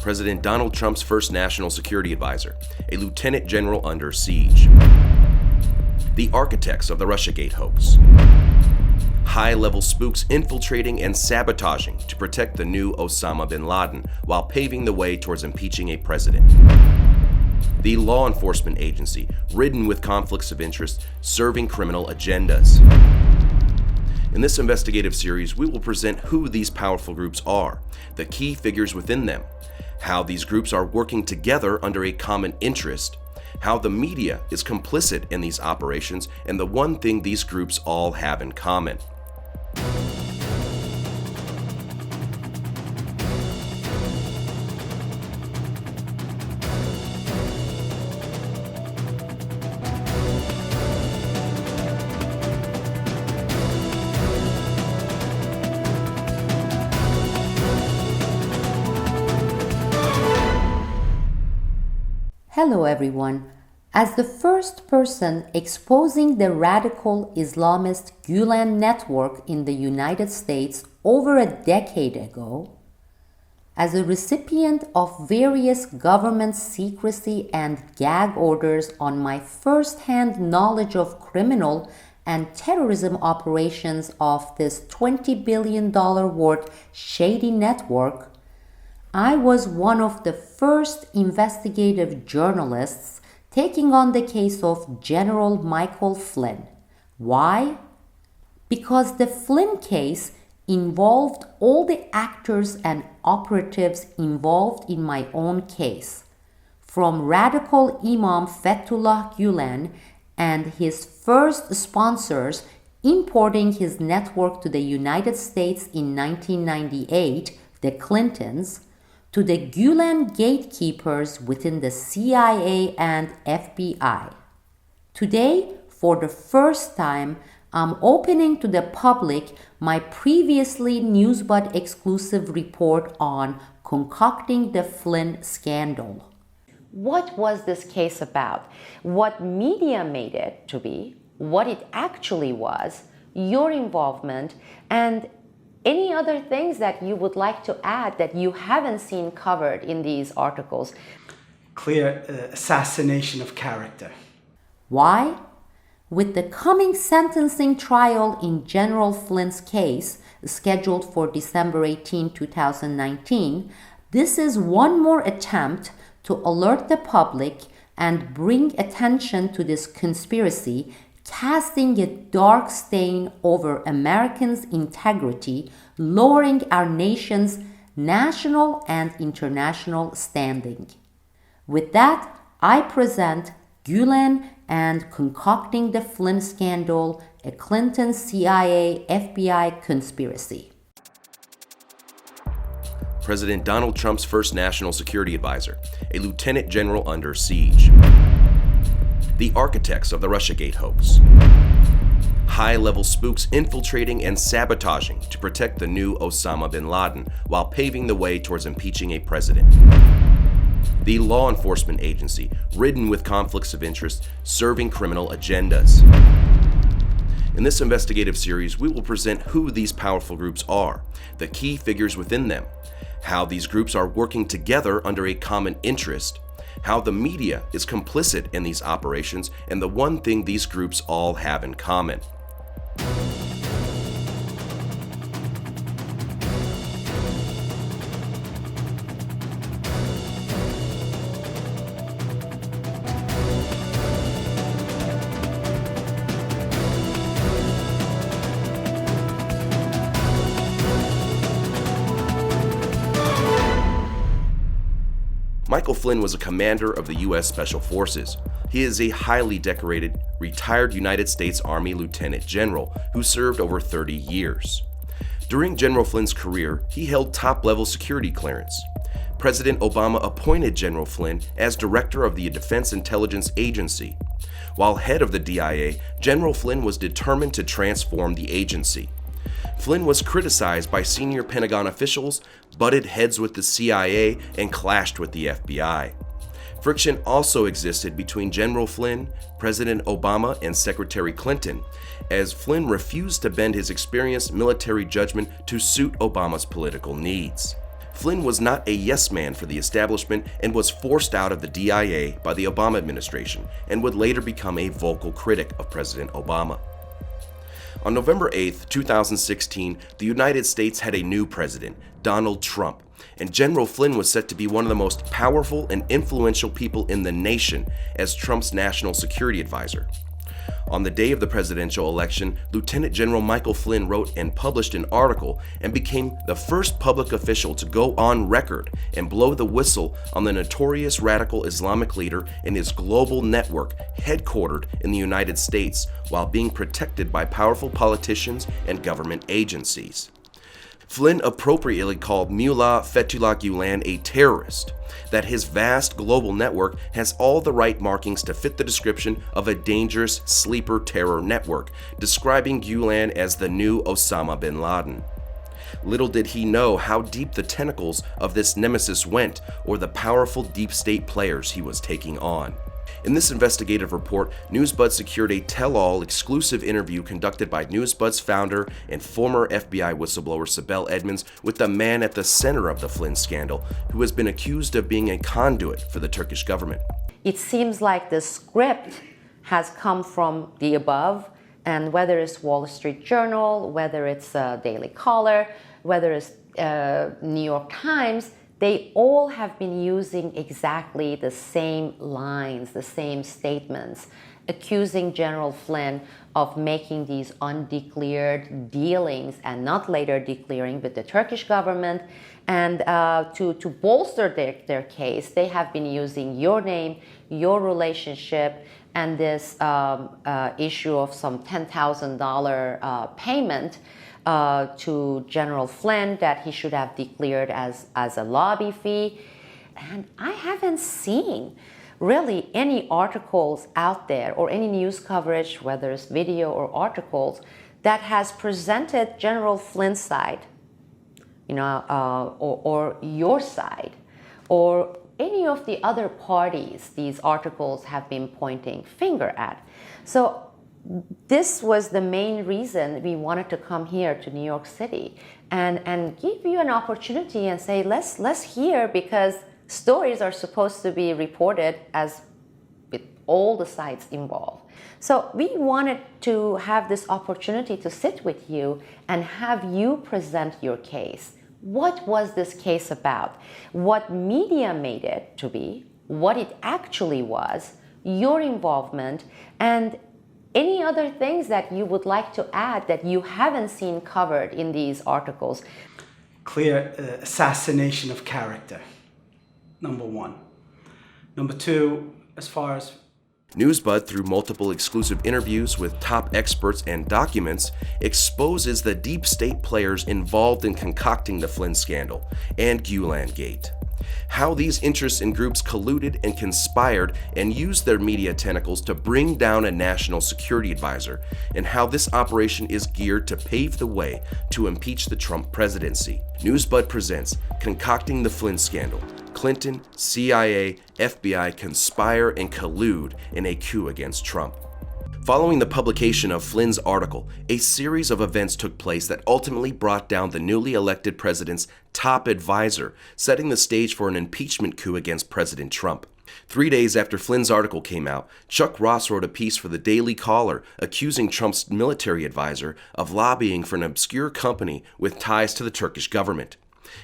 President Donald Trump's first national security advisor, a lieutenant general under siege. The architects of the Russiagate hoax. High-level spooks infiltrating and sabotaging to protect the new Osama bin Laden while paving the way towards impeaching a president. The law enforcement agency, ridden with conflicts of interest, serving criminal agendas. In this investigative series, we will present who these powerful groups are, the key figures within them, how these groups are working together under a common interest, how the media is complicit in these operations, and the one thing these groups all have in common. Hello everyone. As the first person exposing the radical Islamist Gulen network in the United States over a decade ago, as a recipient of various government secrecy and gag orders on my first-hand knowledge of criminal and terrorism operations of this $20 billion worth shady network, I was one of the first investigative journalists taking on the case of General Michael Flynn. Why? Because the Flynn case involved all the actors and operatives involved in my own case, from radical Imam Fethullah Gulen and his first sponsors importing his network to the United States in 1998, the Clintons, to the Gulen gatekeepers within the CIA and FBI. Today, for the first time, I'm opening to the public my previously Newsbud-Exclusive report on Concocting the Flynn Scandal. What was this case about? What media made it to be, what it actually was, your involvement, and any other things that you would like to add that you haven't seen covered in these articles? Clear assassination of character. Why? With the coming sentencing trial in General Flynn's case, scheduled for December 18, 2019, this is one more attempt to alert the public and bring attention to this conspiracy, casting a dark stain over Americans' integrity, lowering our nation's national and international standing. With that, I present Gulen and Concocting the Flynn Scandal, a Clinton CIA FBI conspiracy. President Donald Trump's first national security advisor, a lieutenant general under siege. The architects of the Russiagate hoax. High-level spooks infiltrating and sabotaging to protect the new Osama bin Laden while paving the way towards impeaching a president. The law enforcement agency, ridden with conflicts of interest, serving criminal agendas. In this investigative series, we will present who these powerful groups are, the key figures within them, how these groups are working together under a common interest, how the media is complicit in these operations, and the one thing these groups all have in common. Michael Flynn was a commander of the U.S. Special Forces. He is a highly decorated, retired United States Army Lieutenant General who served over 30 years. During General Flynn's career, he held top-level security clearance. President Obama appointed General Flynn as director of the Defense Intelligence Agency. While head of the DIA, General Flynn was determined to transform the agency. Flynn was criticized by senior Pentagon officials, butted heads with the CIA, and clashed with the FBI. Friction also existed between General Flynn, President Obama, and Secretary Clinton, as Flynn refused to bend his experienced military judgment to suit Obama's political needs. Flynn was not a yes man for the establishment and was forced out of the DIA by the Obama administration and would later become a vocal critic of President Obama. On November 8, 2016, the United States had a new president, Donald Trump, and General Flynn was set to be one of the most powerful and influential people in the nation as Trump's national security advisor. On the day of the presidential election, Lieutenant General Michael Flynn wrote and published an article and became the first public official to go on record and blow the whistle on the notorious radical Islamic leader and his global network headquartered in the United States while being protected by powerful politicians and government agencies. Flynn appropriately called Mullah Fethullah Gulen a terrorist, that his vast global network has all the right markings to fit the description of a dangerous sleeper terror network, describing Gulen as the new Osama bin Laden. Little did he know how deep the tentacles of this nemesis went or the powerful deep state players he was taking on. In this investigative report, Newsbud secured a tell-all exclusive interview conducted by Newsbud's founder and former FBI whistleblower Sibel Edmonds with the man at the center of the Flynn scandal, who has been accused of being a conduit for the Turkish government. It seems like the script has come from the above, and whether it's Wall Street Journal, whether it's Daily Caller, whether it's New York Times, they all have been using exactly the same lines, the same statements, accusing General Flynn of making these undeclared dealings and not later declaring with the Turkish government. And to bolster their case, they have been using your name, your relationship, and this issue of some $10,000 payment to General Flynn that he should have declared as a lobby fee. And I haven't seen really any articles out there or any news coverage, whether it's video or articles, that has presented General Flynn's side, or your side, or any of the other parties these articles have been pointing finger at. So this was the main reason we wanted to come here to New York City and give you an opportunity and say, let's hear, because stories are supposed to be reported as with all the sides involved. So we wanted to have this opportunity to sit with you and have you present your case. What was this case about? What media made it to be, what it actually was, your involvement, and any other things that you would like to add that you haven't seen covered in these articles? Clear assassination of character, number one. Number two, as far as Newsbud, through multiple exclusive interviews with top experts and documents, exposes the deep state players involved in concocting the Flynn scandal and Gulen Gate. How these interests and groups colluded and conspired and used their media tentacles to bring down a national security advisor, and how this operation is geared to pave the way to impeach the Trump presidency. Newsbud presents Concocting the Flynn Scandal. Clinton, CIA, FBI conspire and collude in a coup against Trump. Following the publication of Flynn's article, a series of events took place that ultimately brought down the newly elected president's top advisor, setting the stage for an impeachment coup against President Trump. 3 days after Flynn's article came out, Chuck Ross wrote a piece for the Daily Caller accusing Trump's military advisor of lobbying for an obscure company with ties to the Turkish government.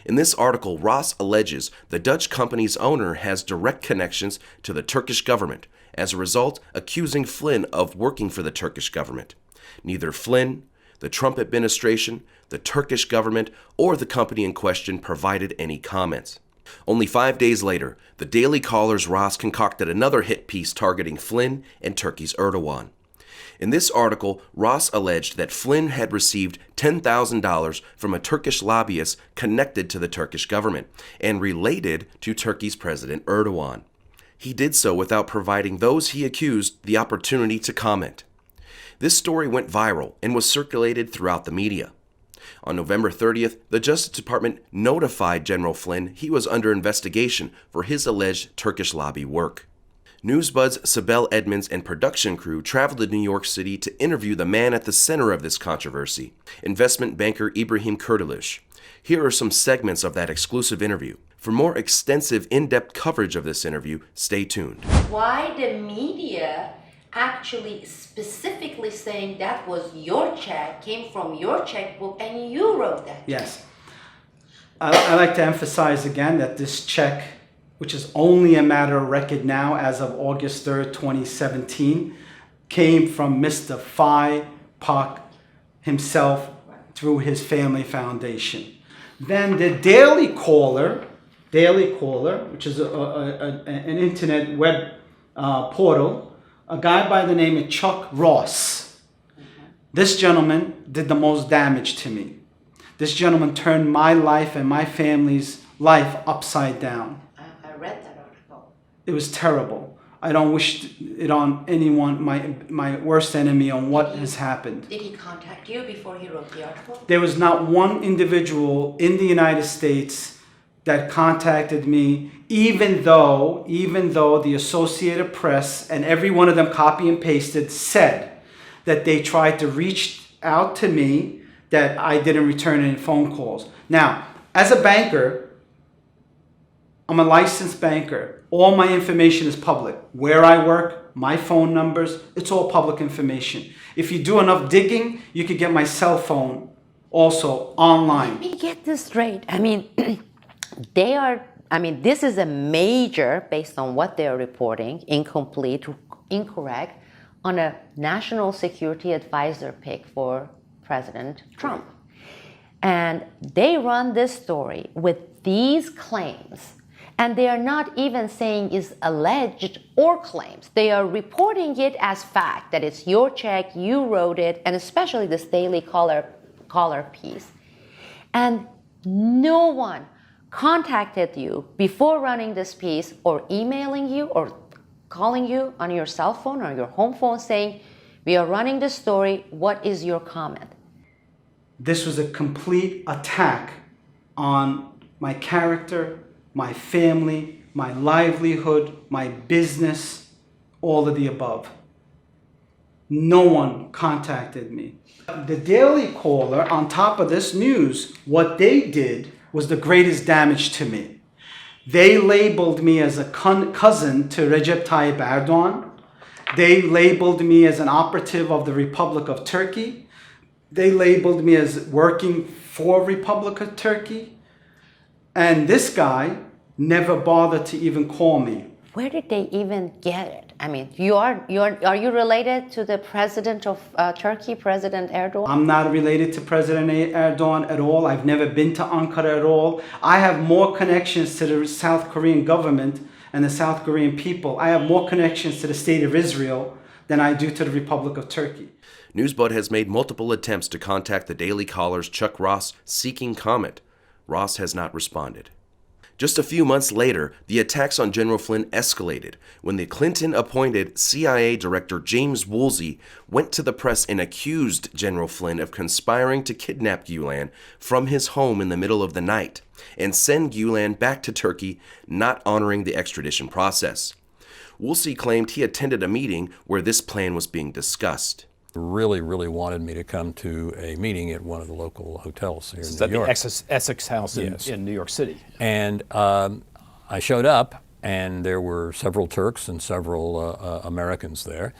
In this article, Ross alleges the Dutch company's owner has direct connections to the Turkish government, as a result accusing Flynn of working for the Turkish government. Neither Flynn, the Trump administration, the Turkish government, or the company in question provided any comments. Only 5 days later, the Daily Caller's Ross concocted another hit piece targeting Flynn and Turkey's Erdogan. In this article, Ross alleged that Flynn had received $10,000 from a Turkish lobbyist connected to the Turkish government and related to Turkey's President Erdogan. He did so without providing those he accused the opportunity to comment. This story went viral and was circulated throughout the media. On November 30th, the Justice Department notified General Flynn he was under investigation for his alleged Turkish lobby work. Newsbud's Sibel Edmonds and production crew traveled to New York City to interview the man at the center of this controversy, investment banker Ibrahim Kurtuluş. Here are some segments of that exclusive interview. For more extensive, in-depth coverage of this interview, stay tuned. Why the media actually specifically saying that was your check, came from your checkbook, and you wrote that? Yes. I like to emphasize again that this check, which is only a matter of record now as of August 3rd, 2017, came from Mr. Phi Pak himself through his family foundation. Then the Daily Caller, which is an internet web portal, a guy by the name of Chuck Ross. This gentleman did the most damage to me. This gentleman turned my life and my family's life upside down. I read that article. It was terrible. I don't wish it on anyone, my worst enemy, on what has happened. Did he contact you before he wrote the article? There was not one individual in the United States that contacted me, even though the Associated Press and every one of them copy and pasted said that they tried to reach out to me, that I didn't return any phone calls. Now, as a banker, I'm a licensed banker. All my information is public. Where I work, my phone numbers, it's all public information. If you do enough digging, you could get my cell phone also online. Let me get this straight. This is a major, based on what they're reporting, incorrect, on a national security advisor pick for President Trump. And they run this story with these claims. And they are not even saying is alleged or claims. They are reporting it as fact, that it's your check, you wrote it, and especially this Daily Caller piece. And no one contacted you before running this piece, or emailing you, or calling you on your cell phone or your home phone saying, we are running this story, what is your comment? This was a complete attack on my character, my family, my livelihood, my business, all of the above. No one contacted me. The Daily Caller, on top of this news, what they did was the greatest damage to me. They labeled me as a cousin to Recep Tayyip Erdogan. They labeled me as an operative of the Republic of Turkey. They labeled me as working for Republic of Turkey. And this guy never bothered to even call me. Where did they even get it? Are you related to the president of Turkey, President Erdogan? I'm not related to President Erdogan at all. I've never been to Ankara at all. I have more connections to the South Korean government and the South Korean people. I have more connections to the state of Israel than I do to the Republic of Turkey. Newsbud has made multiple attempts to contact the Daily Caller's Chuck Ross seeking comment. Ross has not responded. Just a few months later, the attacks on General Flynn escalated when the Clinton-appointed CIA Director James Woolsey went to the press and accused General Flynn of conspiring to kidnap Gulen from his home in the middle of the night and send Gulen back to Turkey, not honoring the extradition process. Woolsey claimed he attended a meeting where this plan was being discussed. Really wanted me to come to a meeting at one of the local hotels here in Is New that York. the Essex House in New York City? And I showed up, and there were several Turks and several Americans there.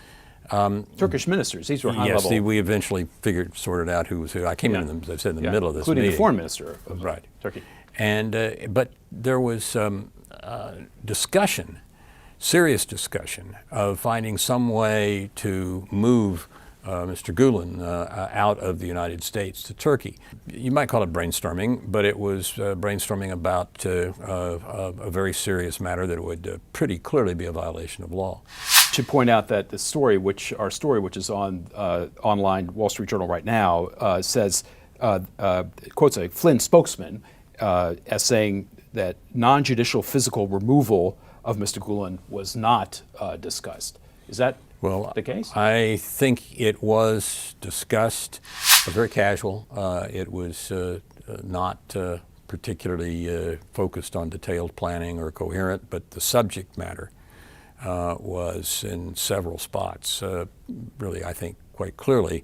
Turkish ministers, these were high yes, level. we eventually sorted out who was who. I came in, as I said, in the middle of this including meeting. the foreign minister of Right. Turkey. And but there was discussion, serious discussion, of finding some way to move Mr. Gulen out of the United States to Turkey. You might call it brainstorming, but it was brainstorming about a very serious matter that would pretty clearly be a violation of law. Should point out that the story, which is on online Wall Street Journal right now, says quotes a Flynn spokesman as saying that non-judicial physical removal of Mr. Gulen was not discussed. Is that the case? I think it was discussed, but very casual. It was not particularly focused on detailed planning or coherent, but the subject matter was in several spots, really, I think, quite clearly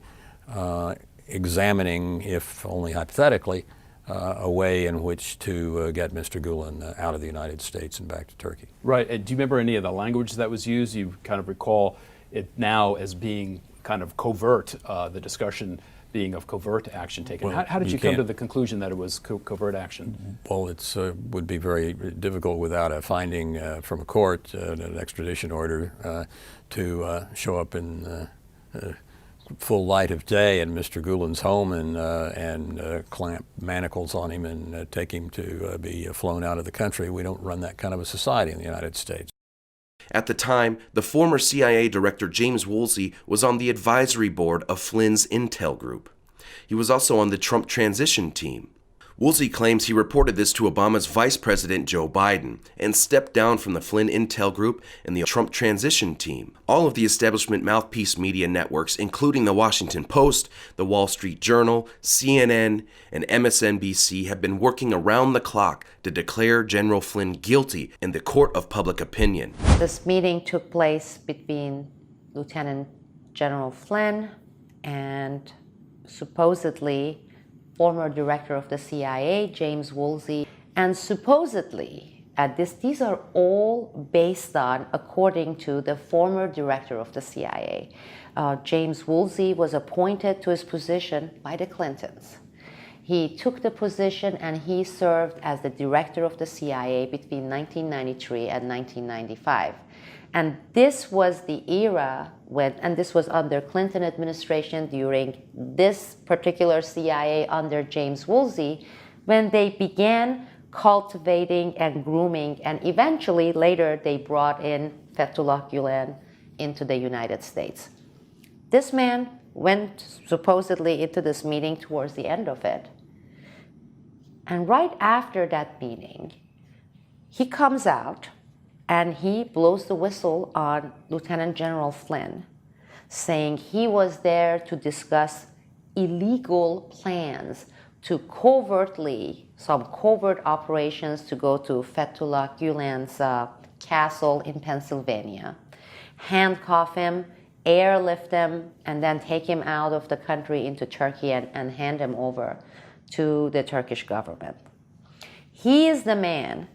examining, if only hypothetically, a way in which to get Mr. Gulen out of the United States and back to Turkey. Right. And do you remember any of the language that was used? You kind of recall it now as being kind of covert, the discussion being of covert action taken. Well, how did you come to the conclusion that it was covert action? Well, it would be very difficult without a finding from a court, an extradition order, to show up in full light of day in Mr. Gulen's home and clamp manacles on him and take him to be flown out of the country. We don't run that kind of a society in the United States. At the time, the former CIA Director James Woolsey was on the advisory board of Flynn's intel group. He was also on the Trump transition team. Woolsey claims he reported this to Obama's Vice President Joe Biden and stepped down from the Flynn intel group and the Trump transition team. All of the establishment mouthpiece media networks, including the Washington Post, the Wall Street Journal, CNN, and MSNBC, have been working around the clock to declare General Flynn guilty in the court of public opinion. This meeting took place between Lieutenant General Flynn and supposedly former director of the CIA, James Woolsey, and supposedly, these are all based on, according to the former director of the CIA. James Woolsey was appointed to his position by the Clintons. He took the position and he served as the director of the CIA between 1993 and 1995. And this was the era when, and this was under Clinton administration during this particular CIA under James Woolsey, when they began cultivating and grooming, and eventually later they brought in Fethullah Gulen into the United States. This man went supposedly into this meeting towards the end of it. And right after that meeting, he comes out and he blows the whistle on Lieutenant General Flynn, saying he was there to discuss illegal plans to some covert operations to go to Fethullah Gulen's castle in Pennsylvania, handcuff him, airlift him, and then take him out of the country into Turkey and hand him over to the Turkish government. He is the man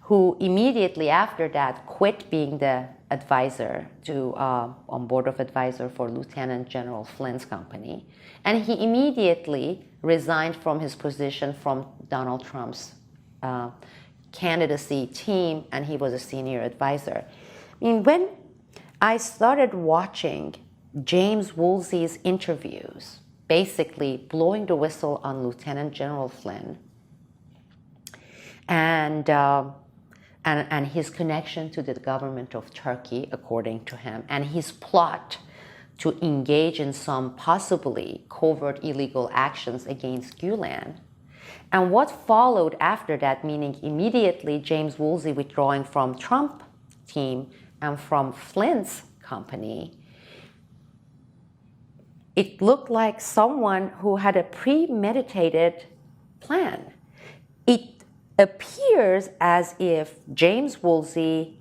who immediately after that quit being the advisor on board of advisor for Lieutenant General Flynn's company. And he immediately resigned from his position from Donald Trump's candidacy team, and he was a senior advisor. I mean, when I started watching James Woolsey's interviews, basically blowing the whistle on Lieutenant General Flynn, and his connection to the government of Turkey, according to him, and his plot to engage in some possibly covert illegal actions against Gulen. And what followed after that, meaning immediately James Woolsey withdrawing from Trump team and from Flynn's company, it looked like someone who had a premeditated plan. It appears as if James Woolsey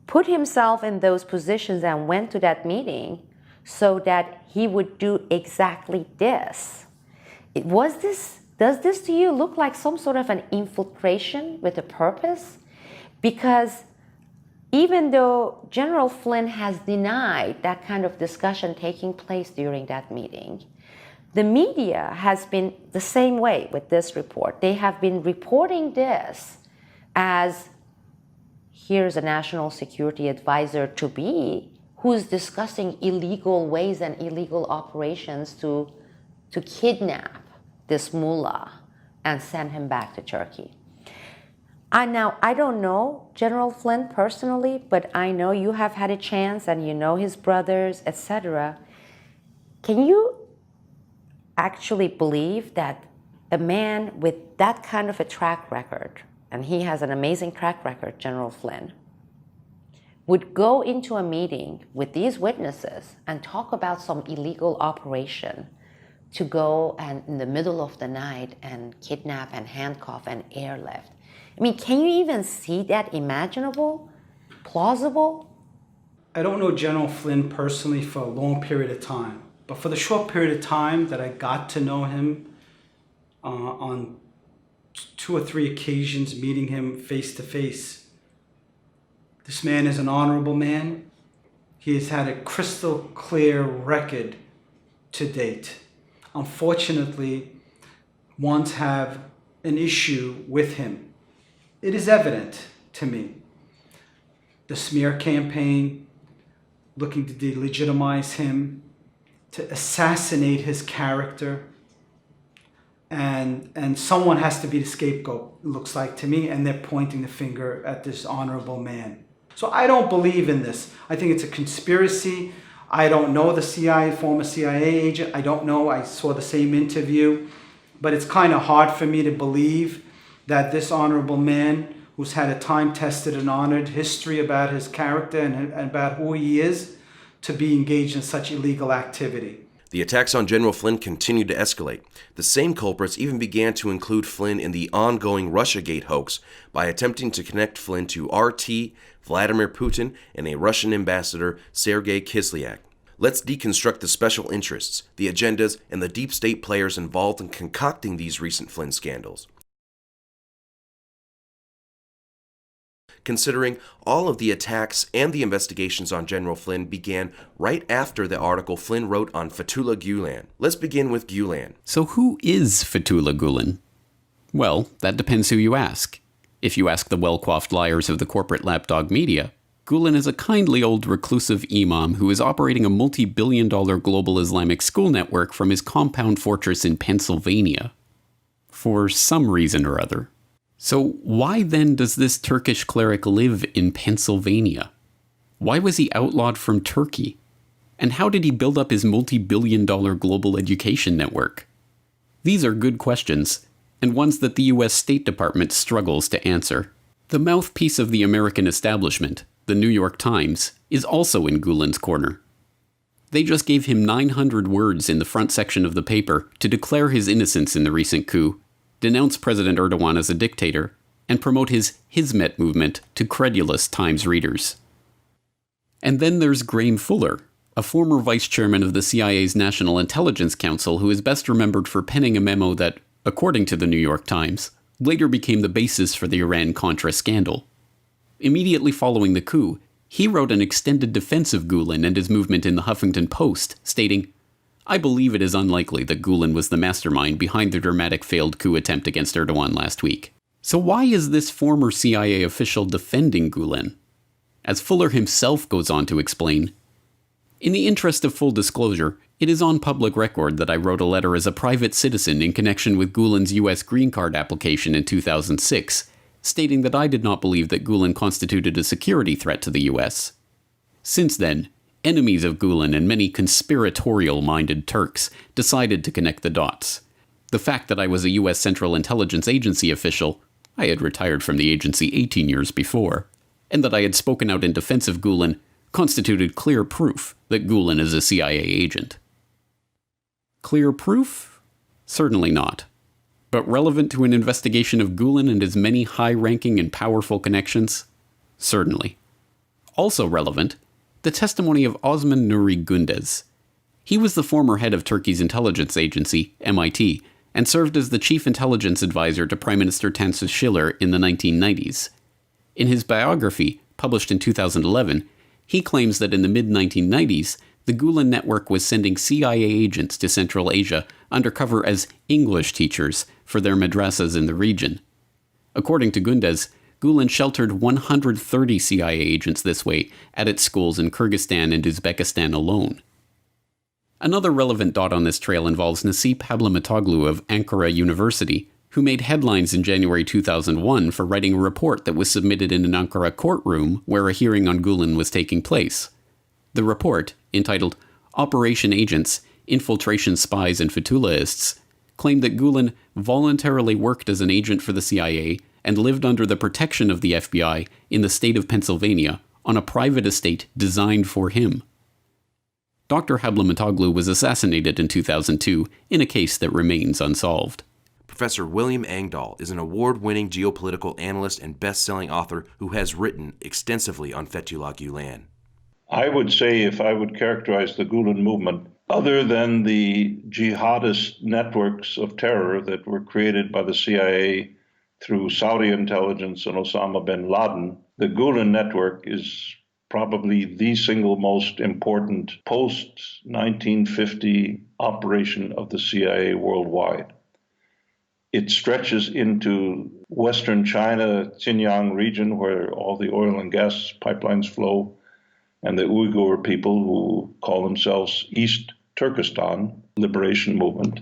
put himself in those positions and went to that meeting so that he would do exactly this. Does this to you look like some sort of an infiltration with a purpose? Because even though General Flynn has denied that kind of discussion taking place during that meeting, the media has been the same way with this report. They have been reporting this as, here's a national security advisor to be who's discussing illegal ways and illegal operations to kidnap this mullah and send him back to Turkey. Now, I don't know General Flynn personally, but I know you have had a chance and you know his brothers, etc. Can you actually believe that a man with that kind of a track record, and he has an amazing track record, General Flynn, would go into a meeting with these witnesses and talk about some illegal operation to go and in the middle of the night and kidnap and handcuff and airlift? I mean, can you even see that imaginable, plausible? I don't know General Flynn personally for a long period of time, but for the short period of time that I got to know him on 2 or 3 occasions meeting him face to face. This man is an honorable man. He has had a crystal clear record to date. Unfortunately, ones have an issue with him. It is evident to me. The smear campaign, looking to delegitimize him, to assassinate his character, and someone has to be the scapegoat, it looks like to me, and they're pointing the finger at this honorable man. So I don't believe in this. I think it's a conspiracy. I don't know the CIA, former CIA agent. I don't know. I saw the same interview. But it's kind of hard for me to believe that this honorable man, who's had a time-tested and honored history about his character and about who he is, to be engaged in such illegal activity. The attacks on General Flynn continued to escalate. The same culprits even began to include Flynn in the ongoing Russiagate hoax by attempting to connect Flynn to RT, Vladimir Putin, and a Russian ambassador, Sergei Kislyak. Let's deconstruct the special interests, the agendas, and the deep state players involved in concocting these recent Flynn scandals. Considering all of the attacks and the investigations on General Flynn began right after the article Flynn wrote on Fethullah Gulen. Let's begin with Gulen. So who is Fethullah Gulen? Well, that depends who you ask. If you ask the well-coiffed liars of the corporate lapdog media, Gulen is a kindly old reclusive imam who is operating a multi-billion-dollar global Islamic school network from his compound fortress in Pennsylvania. For some reason or other. So why then does this Turkish cleric live in Pennsylvania? Why was he outlawed from Turkey? And how did he build up his multi-billion-dollar global education network? These are good questions, and ones that the US State Department struggles to answer. The mouthpiece of the American establishment, the New York Times, is also in Gulen's corner. They just gave him 900 words in the front section of the paper to declare his innocence in the recent coup, denounce President Erdogan as a dictator, and promote his Hizmet movement to credulous Times readers. And then there's Graham Fuller, a former vice chairman of the CIA's National Intelligence Council who is best remembered for penning a memo that, according to the New York Times, later became the basis for the Iran-Contra scandal. Immediately following the coup, he wrote an extended defense of Gulen and his movement in the Huffington Post, stating, "I believe it is unlikely that Gulen was the mastermind behind the dramatic failed coup attempt against Erdogan last week." So why is this former CIA official defending Gulen? As Fuller himself goes on to explain, "In the interest of full disclosure, it is on public record that I wrote a letter as a private citizen in connection with Gulen's US green card application in 2006, stating that I did not believe that Gulen constituted a security threat to the US. Since then, enemies of Gulen and many conspiratorial-minded Turks decided to connect the dots. The fact that I was a US Central Intelligence Agency official, I had retired from the agency 18 years before, and that I had spoken out in defense of Gulen constituted clear proof that Gulen is a CIA agent." Clear proof? Certainly not. But relevant to an investigation of Gulen and his many high-ranking and powerful connections? Certainly. Also relevant, the testimony of Osman Nuri Gündüz. He was the former head of Turkey's intelligence agency, MIT, and served as the chief intelligence advisor to Prime Minister Tansu Çiller in the 1990s. In his biography, published in 2011, he claims that in the mid-1990s, the Gulen network was sending CIA agents to Central Asia undercover as English teachers for their madrasas in the region. According to Gündüz, Gulen sheltered 130 CIA agents this way at its schools in Kyrgyzstan and Uzbekistan alone. Another relevant dot on this trail involves Nasip Hablamatoglu of Ankara University, who made headlines in January 2001 for writing a report that was submitted in an Ankara courtroom where a hearing on Gulen was taking place. The report, entitled Operation Agents, Infiltration Spies and Fethullahists, claimed that Gulen voluntarily worked as an agent for the CIA and lived under the protection of the FBI in the state of Pennsylvania on a private estate designed for him. Dr. Hablamatoglu was assassinated in 2002 in a case that remains unsolved. Professor William Engdahl is an award-winning geopolitical analyst and best-selling author who has written extensively on Fethullah Gulen. I would say, if I would characterize the Gulen movement, other than the jihadist networks of terror that were created by the CIA through Saudi intelligence and Osama bin Laden. The Gulen network is probably the single most important post-1950 operation of the CIA worldwide. It stretches into western China, Xinjiang region, where all the oil and gas pipelines flow, and the Uyghur people who call themselves East Turkestan Liberation Movement,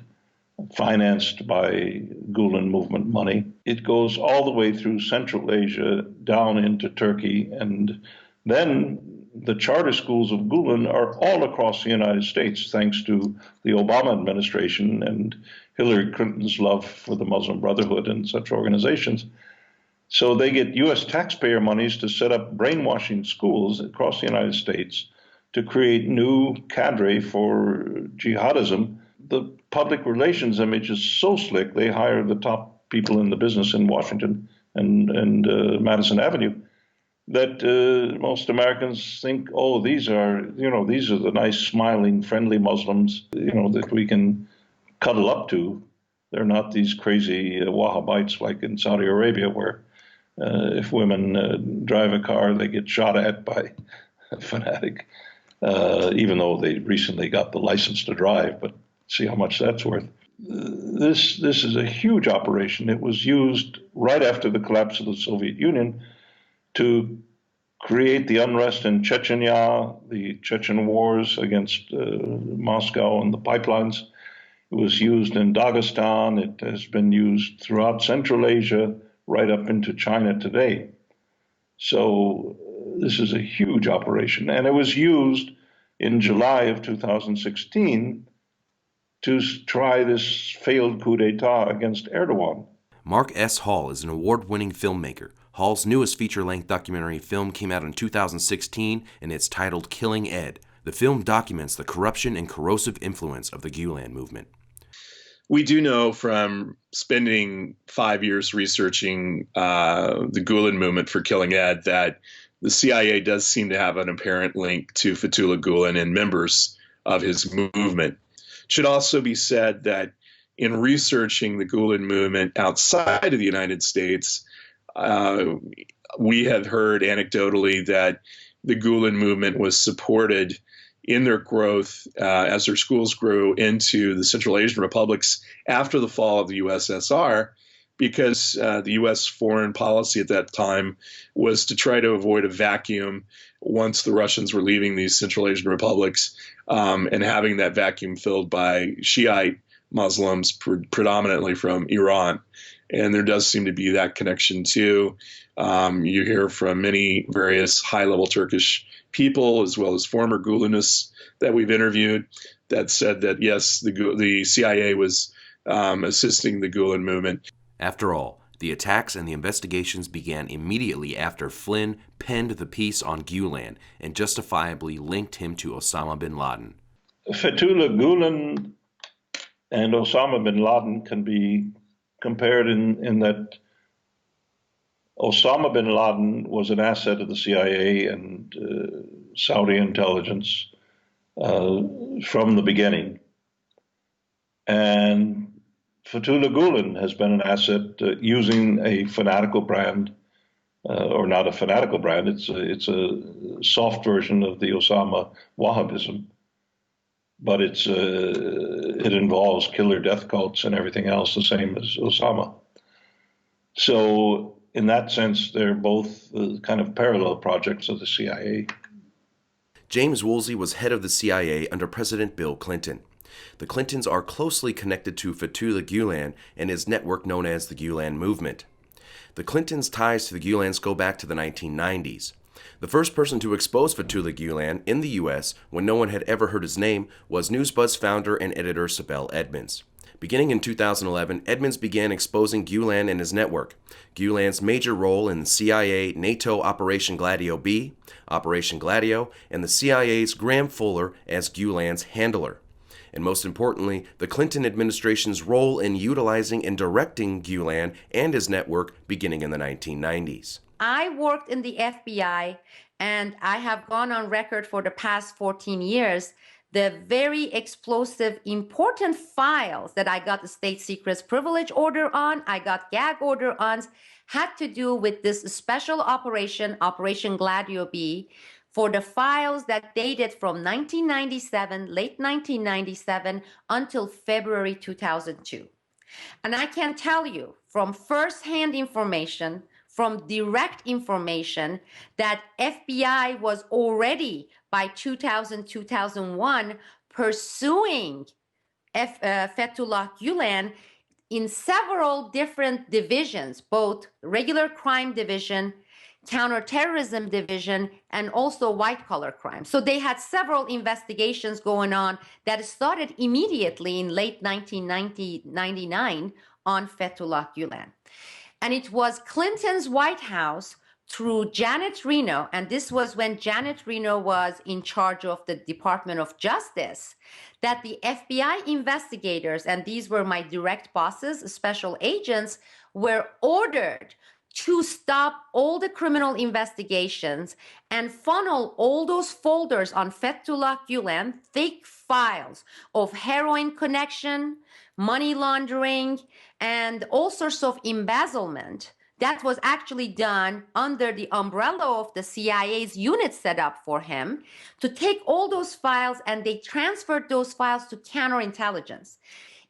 financed by Gulen movement money. It goes all the way through Central Asia, down into Turkey, and then the charter schools of Gulen are all across the United States, thanks to the Obama administration and Hillary Clinton's love for the Muslim Brotherhood and such organizations. So they get U.S. taxpayer monies to set up brainwashing schools across the United States to create new cadre for jihadism. The public relations image is so slick, they hire the top people in the business in Washington and Madison Avenue, that most Americans think, oh, these are the nice, smiling, friendly Muslims, that we can cuddle up to. They're not these crazy Wahhabites like in Saudi Arabia, where if women drive a car, they get shot at by a fanatic, even though they recently got the license to drive, but see how much that's worth. This is a huge operation. It was used right after the collapse of the Soviet Union to create the unrest in Chechnya, the Chechen wars against Moscow and the pipelines. It was used in Dagestan. It has been used throughout Central Asia, right up into China today. So this is a huge operation. And it was used in July of 2016 to try this failed coup d'etat against Erdogan. Mark S. Hall is an award-winning filmmaker. Hall's newest feature-length documentary film came out in 2016, and it's titled Killing Ed. The film documents the corruption and corrosive influence of the Gulen movement. We do know from spending 5 years researching the Gulen movement for Killing Ed that the CIA does seem to have an apparent link to Fethullah Gulen and members of his movement. It should also be said that in researching the Gulen movement outside of the United States, we have heard anecdotally that the Gulen movement was supported in their growth as their schools grew into the Central Asian republics after the fall of the USSR, because the U.S. foreign policy at that time was to try to avoid a vacuum once the Russians were leaving these Central Asian republics and having that vacuum filled by Shiite Muslims, predominantly from Iran. And there does seem to be that connection too. You hear from many various high-level Turkish people, as well as former Gulenists that we've interviewed, that said that, yes, the CIA was assisting the Gulen movement. After all, the attacks and the investigations began immediately after Flynn penned the piece on Gulen and justifiably linked him to Osama bin Laden. Fethullah Gulen and Osama bin Laden can be compared in that Osama bin Laden was an asset of the CIA and Saudi intelligence from the beginning. And Fethullah Gulen has been an asset using a fanatical brand, or not a fanatical brand, it's a soft version of the Osama Wahhabism, but it involves killer death cults and everything else the same as Osama. So in that sense, they're both kind of parallel projects of the CIA. James Woolsey was head of the CIA under President Bill Clinton. The Clintons are closely connected to Fethullah Gulen and his network known as the Gulen Movement. The Clintons' ties to the Gulens go back to the 1990s. The first person to expose Fethullah Gulen in the U.S. when no one had ever heard his name was Newsbud's founder and editor Sibel Edmonds. Beginning in 2011, Edmonds began exposing Gulen and his network, Gulen's major role in the CIA NATO Operation Gladio B, Operation Gladio, and the CIA's Graham Fuller as Gulen's handler. And most importantly, the Clinton administration's role in utilizing and directing Gulen and his network beginning in the 1990s. I worked in the FBI, and I have gone on record for the past 14 years the very explosive, important files that I got the state secrets privilege order on, I got gag order on, had to do with this special operation, Operation Gladio B, for the files that dated from 1997, late 1997, until February 2002. And I can tell you from firsthand information, from direct information, that FBI was already by 2000, 2001 pursuing Fethullah Gulen in several different divisions, both regular crime division, counterterrorism division, and also white collar crime. So they had several investigations going on that started immediately in late 1999 on Fethullah Gulen. And it was Clinton's White House through Janet Reno, and this was when Janet Reno was in charge of the Department of Justice, that the FBI investigators, and these were my direct bosses, special agents, were ordered to stop all the criminal investigations and funnel all those folders on Fethullah Gulen, thick files of heroin connection, money laundering, and all sorts of embezzlement. That was actually done under the umbrella of the CIA's unit set up for him, to take all those files, and they transferred those files to counterintelligence.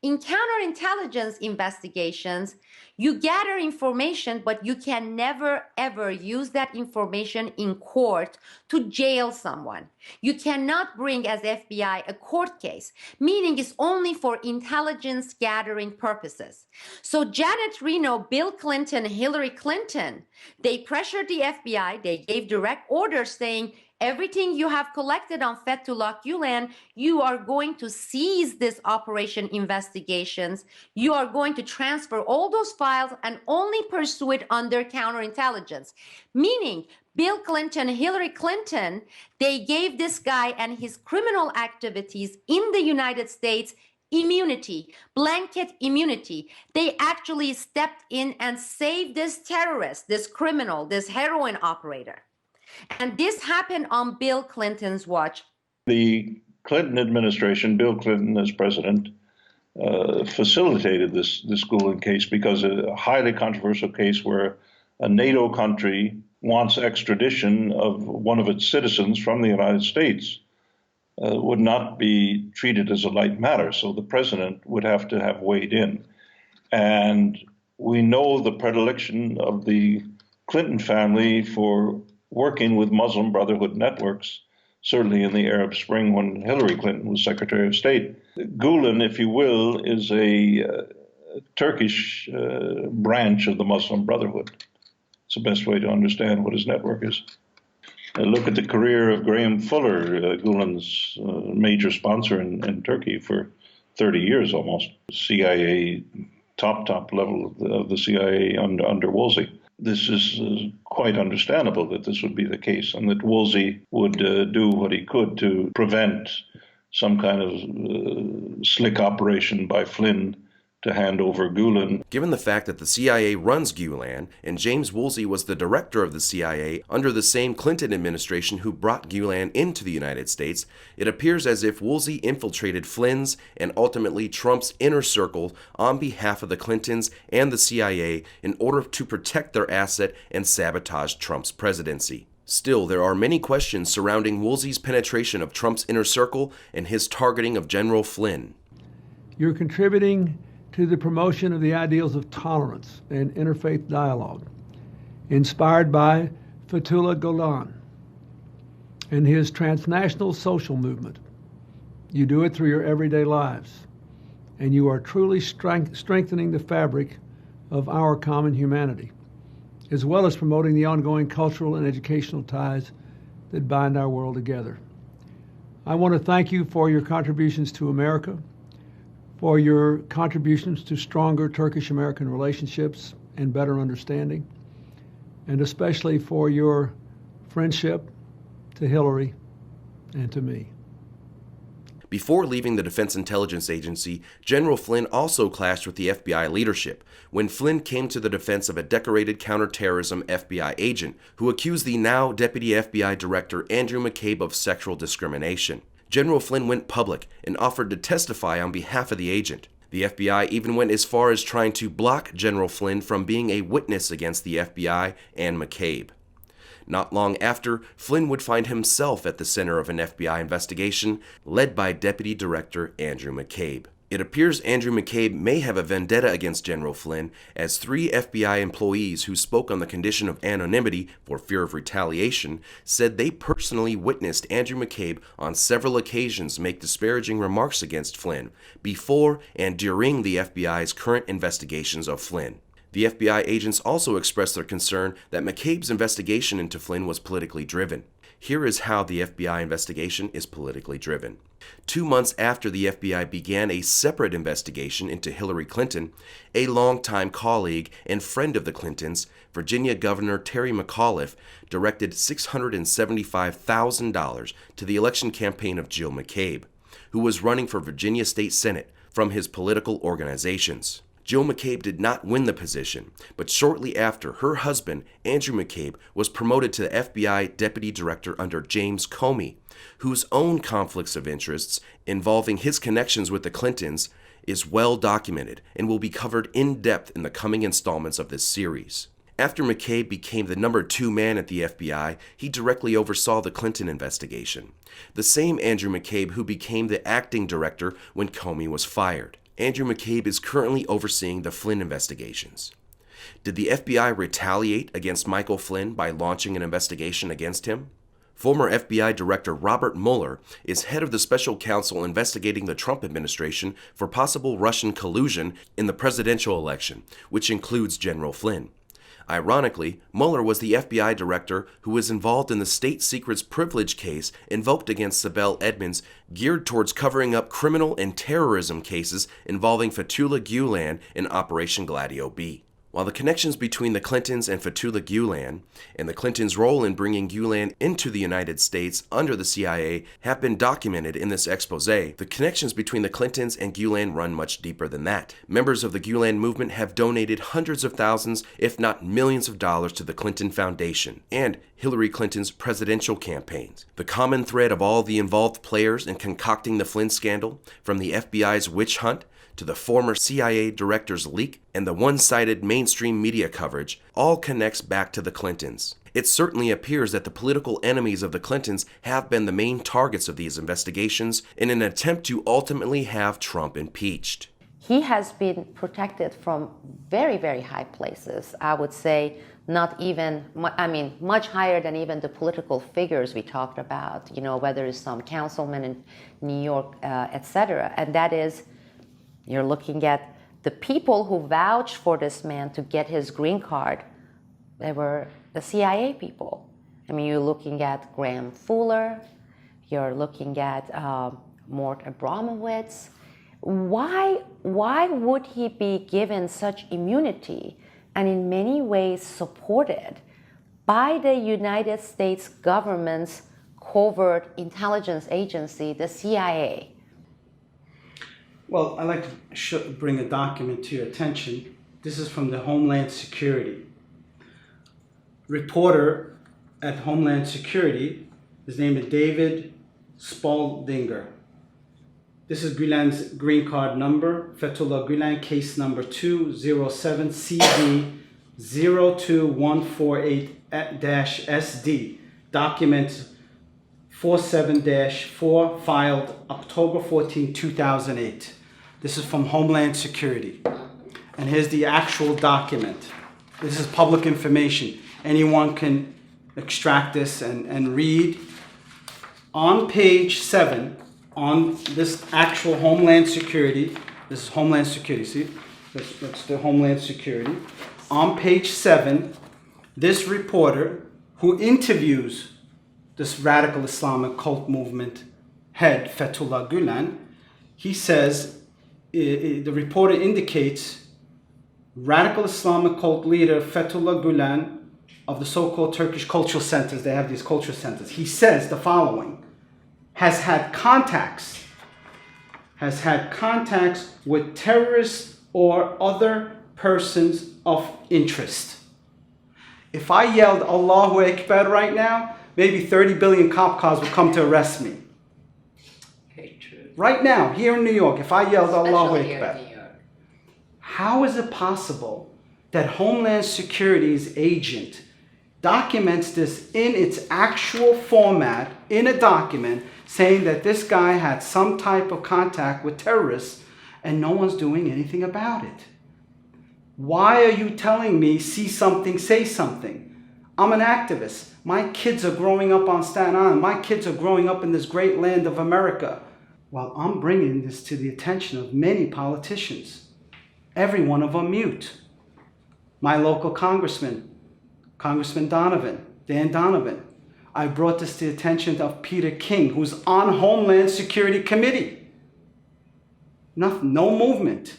In counterintelligence investigations, you gather information, but you can never, ever use that information in court to jail someone. You cannot bring as FBI a court case, meaning it's only for intelligence gathering purposes. So Janet Reno, Bill Clinton, Hillary Clinton, they pressured the FBI, they gave direct orders saying, everything you have collected on Fethullah Gulen, you are going to seize this operation investigations. You are going to transfer all those files and only pursue it under counterintelligence. Meaning, Bill Clinton, Hillary Clinton, they gave this guy and his criminal activities in the United States immunity, blanket immunity. They actually stepped in and saved this terrorist, this criminal, this heroin operator. And this happened on Bill Clinton's watch. The Clinton administration, Bill Clinton as president, facilitated this Gulen case because a highly controversial case where a NATO country wants extradition of one of its citizens from the United States would not be treated as a light matter. So the president would have to have weighed in. And we know the predilection of the Clinton family for working with Muslim Brotherhood networks, certainly in the Arab Spring when Hillary Clinton was Secretary of State. Gulen, if you will, is a Turkish branch of the Muslim Brotherhood. It's the best way to understand what his network is. Look at the career of Graham Fuller, Gulen's major sponsor in Turkey for 30 years almost. CIA, top level of the CIA under Woolsey. This is quite understandable that this would be the case, and that Woolsey would do what he could to prevent some kind of slick operation by Flynn to hand over Gulen. Given the fact that the CIA runs Gulen, and James Woolsey was the director of the CIA under the same Clinton administration who brought Gulen into the United States, it appears as if Woolsey infiltrated Flynn's and ultimately Trump's inner circle on behalf of the Clintons and the CIA in order to protect their asset and sabotage Trump's presidency. Still, there are many questions surrounding Woolsey's penetration of Trump's inner circle and his targeting of General Flynn. You're contributing to the promotion of the ideals of tolerance and interfaith dialogue, inspired by Fethullah Gulen and his transnational social movement. You do it through your everyday lives, and you are truly strengthening the fabric of our common humanity, as well as promoting the ongoing cultural and educational ties that bind our world together. I want to thank you for your contributions to America, for your contributions to stronger Turkish-American relationships and better understanding, and especially for your friendship to Hillary and to me. Before leaving the Defense Intelligence Agency, General Flynn also clashed with the FBI leadership when Flynn came to the defense of a decorated counterterrorism FBI agent who accused the now Deputy FBI Director Andrew McCabe of sexual discrimination. General Flynn went public and offered to testify on behalf of the agent. The FBI even went as far as trying to block General Flynn from being a witness against the FBI and McCabe. Not long after, Flynn would find himself at the center of an FBI investigation led by Deputy Director Andrew McCabe. It appears Andrew McCabe may have a vendetta against General Flynn, as 3 FBI employees who spoke on the condition of anonymity for fear of retaliation said they personally witnessed Andrew McCabe on several occasions make disparaging remarks against Flynn before and during the FBI's current investigations of Flynn. The FBI agents also expressed their concern that McCabe's investigation into Flynn was politically driven. Here is how the FBI investigation is politically driven. 2 months after the FBI began a separate investigation into Hillary Clinton, a longtime colleague and friend of the Clintons, Virginia Governor Terry McAuliffe, directed $675,000 to the election campaign of Jill McCabe, who was running for Virginia State Senate, from his political organizations. Jill McCabe did not win the position, but shortly after, her husband, Andrew McCabe, was promoted to the FBI Deputy Director under James Comey, whose own conflicts of interests involving his connections with the Clintons is well documented and will be covered in depth in the coming installments of this series. After McCabe became the number 2 man at the FBI, he directly oversaw the Clinton investigation. The same Andrew McCabe who became the acting director when Comey was fired. Andrew McCabe is currently overseeing the Flynn investigations. Did the FBI retaliate against Michael Flynn by launching an investigation against him? Former FBI Director Robert Mueller is head of the special counsel investigating the Trump administration for possible Russian collusion in the presidential election, which includes General Flynn. Ironically, Mueller was the FBI director who was involved in the state secrets privilege case invoked against Sibel Edmonds, geared towards covering up criminal and terrorism cases involving Fethullah Gulen in Operation Gladio B. While the connections between the Clintons and Fethullah Gulen, and the Clintons' role in bringing Gulen into the United States under the CIA have been documented in this expose, the connections between the Clintons and Gulen run much deeper than that. Members of the Gulen movement have donated hundreds of thousands, if not millions of dollars to the Clinton Foundation and Hillary Clinton's presidential campaigns. The common thread of all the involved players in concocting the Flynn scandal, from the FBI's witch hunt to the former CIA director's leak and the one-sided mainstream media coverage, all connects back to the Clintons. It certainly appears that the political enemies of the Clintons have been the main targets of these investigations in an attempt to ultimately have Trump impeached. He has been protected from very, very high places. I would say not even, much higher than even the political figures we talked about, whether it's some councilman in New York, etc. And that is, you're looking at the people who vouched for this man to get his green card. They were the CIA people. You're looking at Graham Fuller. You're looking at Mort Abramowitz. Why would he be given such immunity and in many ways supported by the United States government's covert intelligence agency, the CIA? Well, I'd like to bring a document to your attention. This is from the Homeland Security. Reporter at Homeland Security, his name is David Spaldinger. This is Gulen's green card number, Fethullah Gulen, case number 207CD02148-SD, document 47-4, filed October 14, 2008. This is from Homeland Security. And here's the actual document. This is public information. Anyone can extract this and read. On page 7, on this actual Homeland Security, this is Homeland Security, see? That's the Homeland Security. On page 7, this reporter who interviews this radical Islamic cult movement head, Fethullah Gulen, he says, the reporter indicates radical Islamic cult leader Fethullah Gulen of the so-called Turkish cultural centers, they have these cultural centers, he says the following: has had contacts with terrorists or other persons of interest. If I yelled Allahu Akbar right now, maybe 30 billion cop cars would come to arrest me. right now, here in New York, if I yelled Allahu Especially here in Akbar, New York. how is it possible that Homeland Security's agent documents this in its actual format, in a document, saying that this guy had some type of contact with terrorists, and no one's doing anything about it? Why are you telling me, see something, say something? I'm an activist. My kids are growing up on Staten Island. My kids are growing up in this great land of America. Well, I'm bringing this to the attention of many politicians. Every one of them mute. My local congressman, Congressman Donovan, Dan Donovan. I brought this to the attention of Peter King, who's on Homeland Security Committee. Nothing, no movement.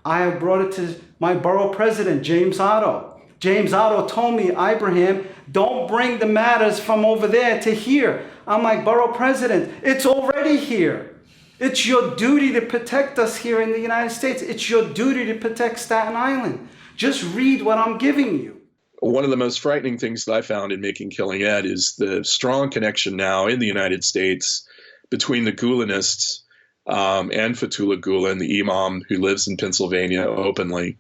I have brought it to my borough president, James Otto. James Otto told me, Ibrahim, don't bring the matters from over there to here. I'm like, borough president, it's already here. It's your duty to protect us here in the United States. It's your duty to protect Staten Island. Just read what I'm giving you. One of the most frightening things that I found in making Killing Ed is the strong connection now in the United States between the Gulenists and Fethullah Gulen, the imam who lives in Pennsylvania openly,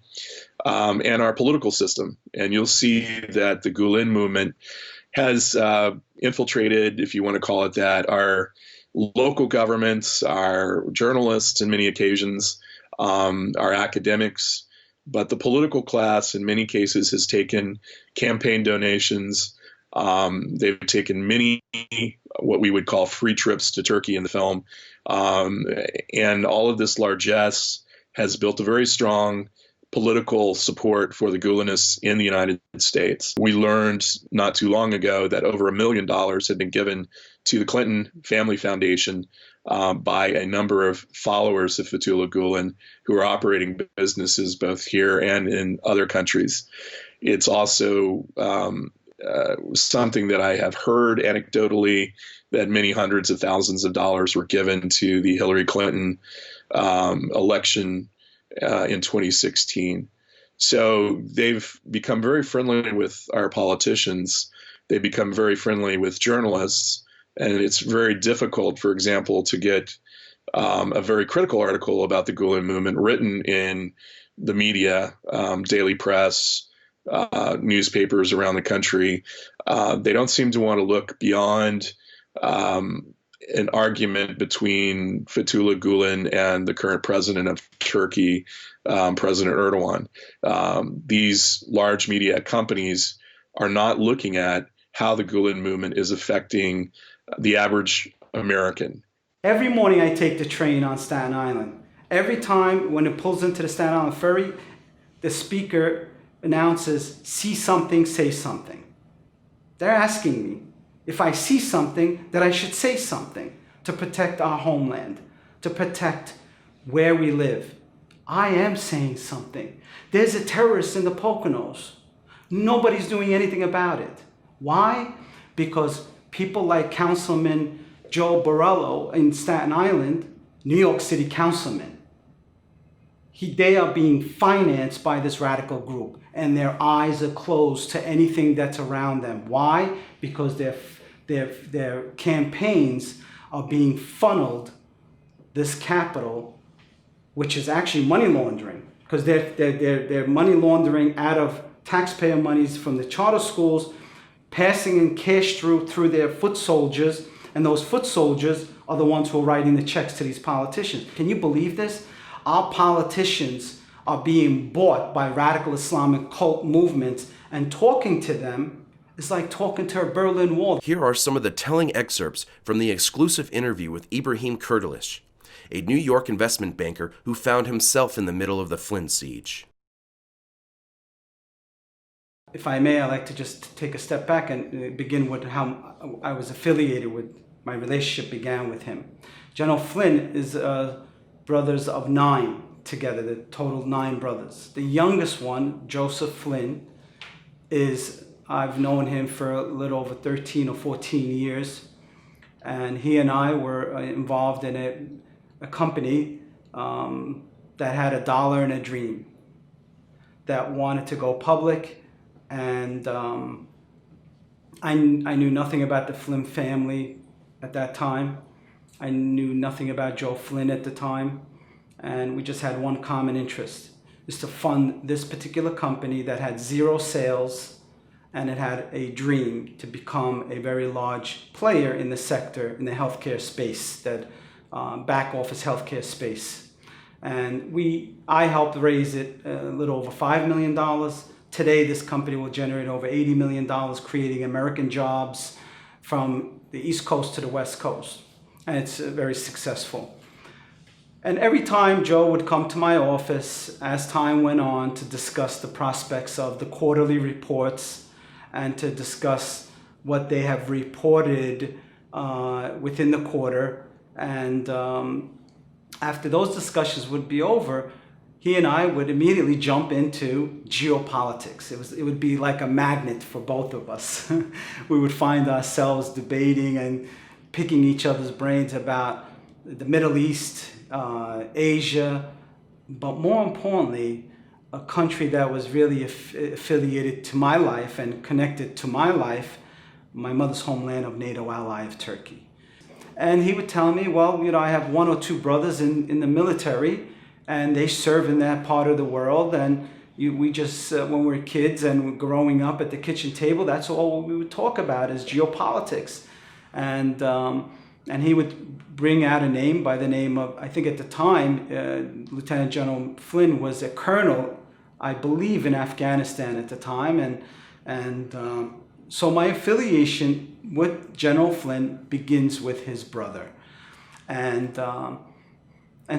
and our political system. And you'll see that the Gulen movement has infiltrated, if you want to call it that, our local governments, our journalists in many occasions, our academics. But the political class in many cases has taken campaign donations. They've taken many what we would call free trips to Turkey in the film. And all of this largesse has built a very strong political support for the Gulenists in the United States. We learned not too long ago that over $1 million had been given to the Clinton Family Foundation by a number of followers of Fethullah Gulen who are operating businesses both here and in other countries. It's also something that I have heard anecdotally that many hundreds of thousands of dollars were given to the Hillary Clinton election in 2016. So they've become very friendly with our politicians. They've become very friendly with journalists. And it's very difficult, for example, to get a very critical article about the Gulen movement written in the media, daily press, newspapers around the country. They don't seem to want to look beyond an argument between Fethullah Gulen and the current president of Turkey, President Erdogan. These large media companies are not looking at how the Gulen movement is affecting the average American. Every morning I take the train on Staten Island. Every time when it pulls into the Staten Island ferry, the speaker announces, see something, say something. They're asking me if I see something that I should say something to protect our homeland, to protect where we live. I am saying something. There's a terrorist in the Poconos. Nobody's doing anything about it. Why? Because people like Councilman Joe Borrello in Staten Island, New York City councilman, they are being financed by this radical group, and their eyes are closed to anything that's around them. Why? Because their campaigns are being funneled this capital, which is actually money laundering, because they're money laundering out of taxpayer monies from the charter schools, passing in cash through their foot soldiers, and those foot soldiers are the ones who are writing the checks to these politicians. Can you believe this? Our politicians are being bought by radical Islamic cult movements, and talking to them is like talking to a Berlin Wall. Here are some of the telling excerpts from the exclusive interview with Ibrahim Kurtuluş, a New York investment banker who found himself in the middle of the Flynn siege. If I may, I'd like to just take a step back and begin with how I was affiliated with, my relationship began with him. General Flynn is brothers of 9 together, the total 9 brothers. The youngest one, Joseph Flynn, I've known him for a little over 13 or 14 years. And he and I were involved in a company that had a dollar and a dream, that wanted to go public. And I knew nothing about the Flynn family at that time. I knew nothing about Joe Flynn at the time, and we just had one common interest, is to fund this particular company that had zero sales, and it had a dream to become a very large player in the sector, in the healthcare space, that back office healthcare space. And I helped raise it a little over $5 million. Today, this company will generate over $80 million, creating American jobs from the East Coast to the West Coast. And it's very successful. And every time Joe would come to my office, as time went on, to discuss the prospects of the quarterly reports and to discuss what they have reported within the quarter. And after those discussions would be over, he and I would immediately jump into geopolitics. It would be like a magnet for both of us. We would find ourselves debating and picking each other's brains about the Middle East, Asia, but more importantly, a country that was really affiliated to my life and connected to my life, my mother's homeland of NATO ally of Turkey. And he would tell me, well, I have one or two brothers in the military, and they serve in that part of the world. And we just, when we were kids and growing up at the kitchen table, that's all we would talk about is geopolitics. And he would bring out a name by the name of, I think at the time, Lieutenant General Flynn was a colonel, I believe, in Afghanistan at the time. So my affiliation with General Flynn begins with his brother. And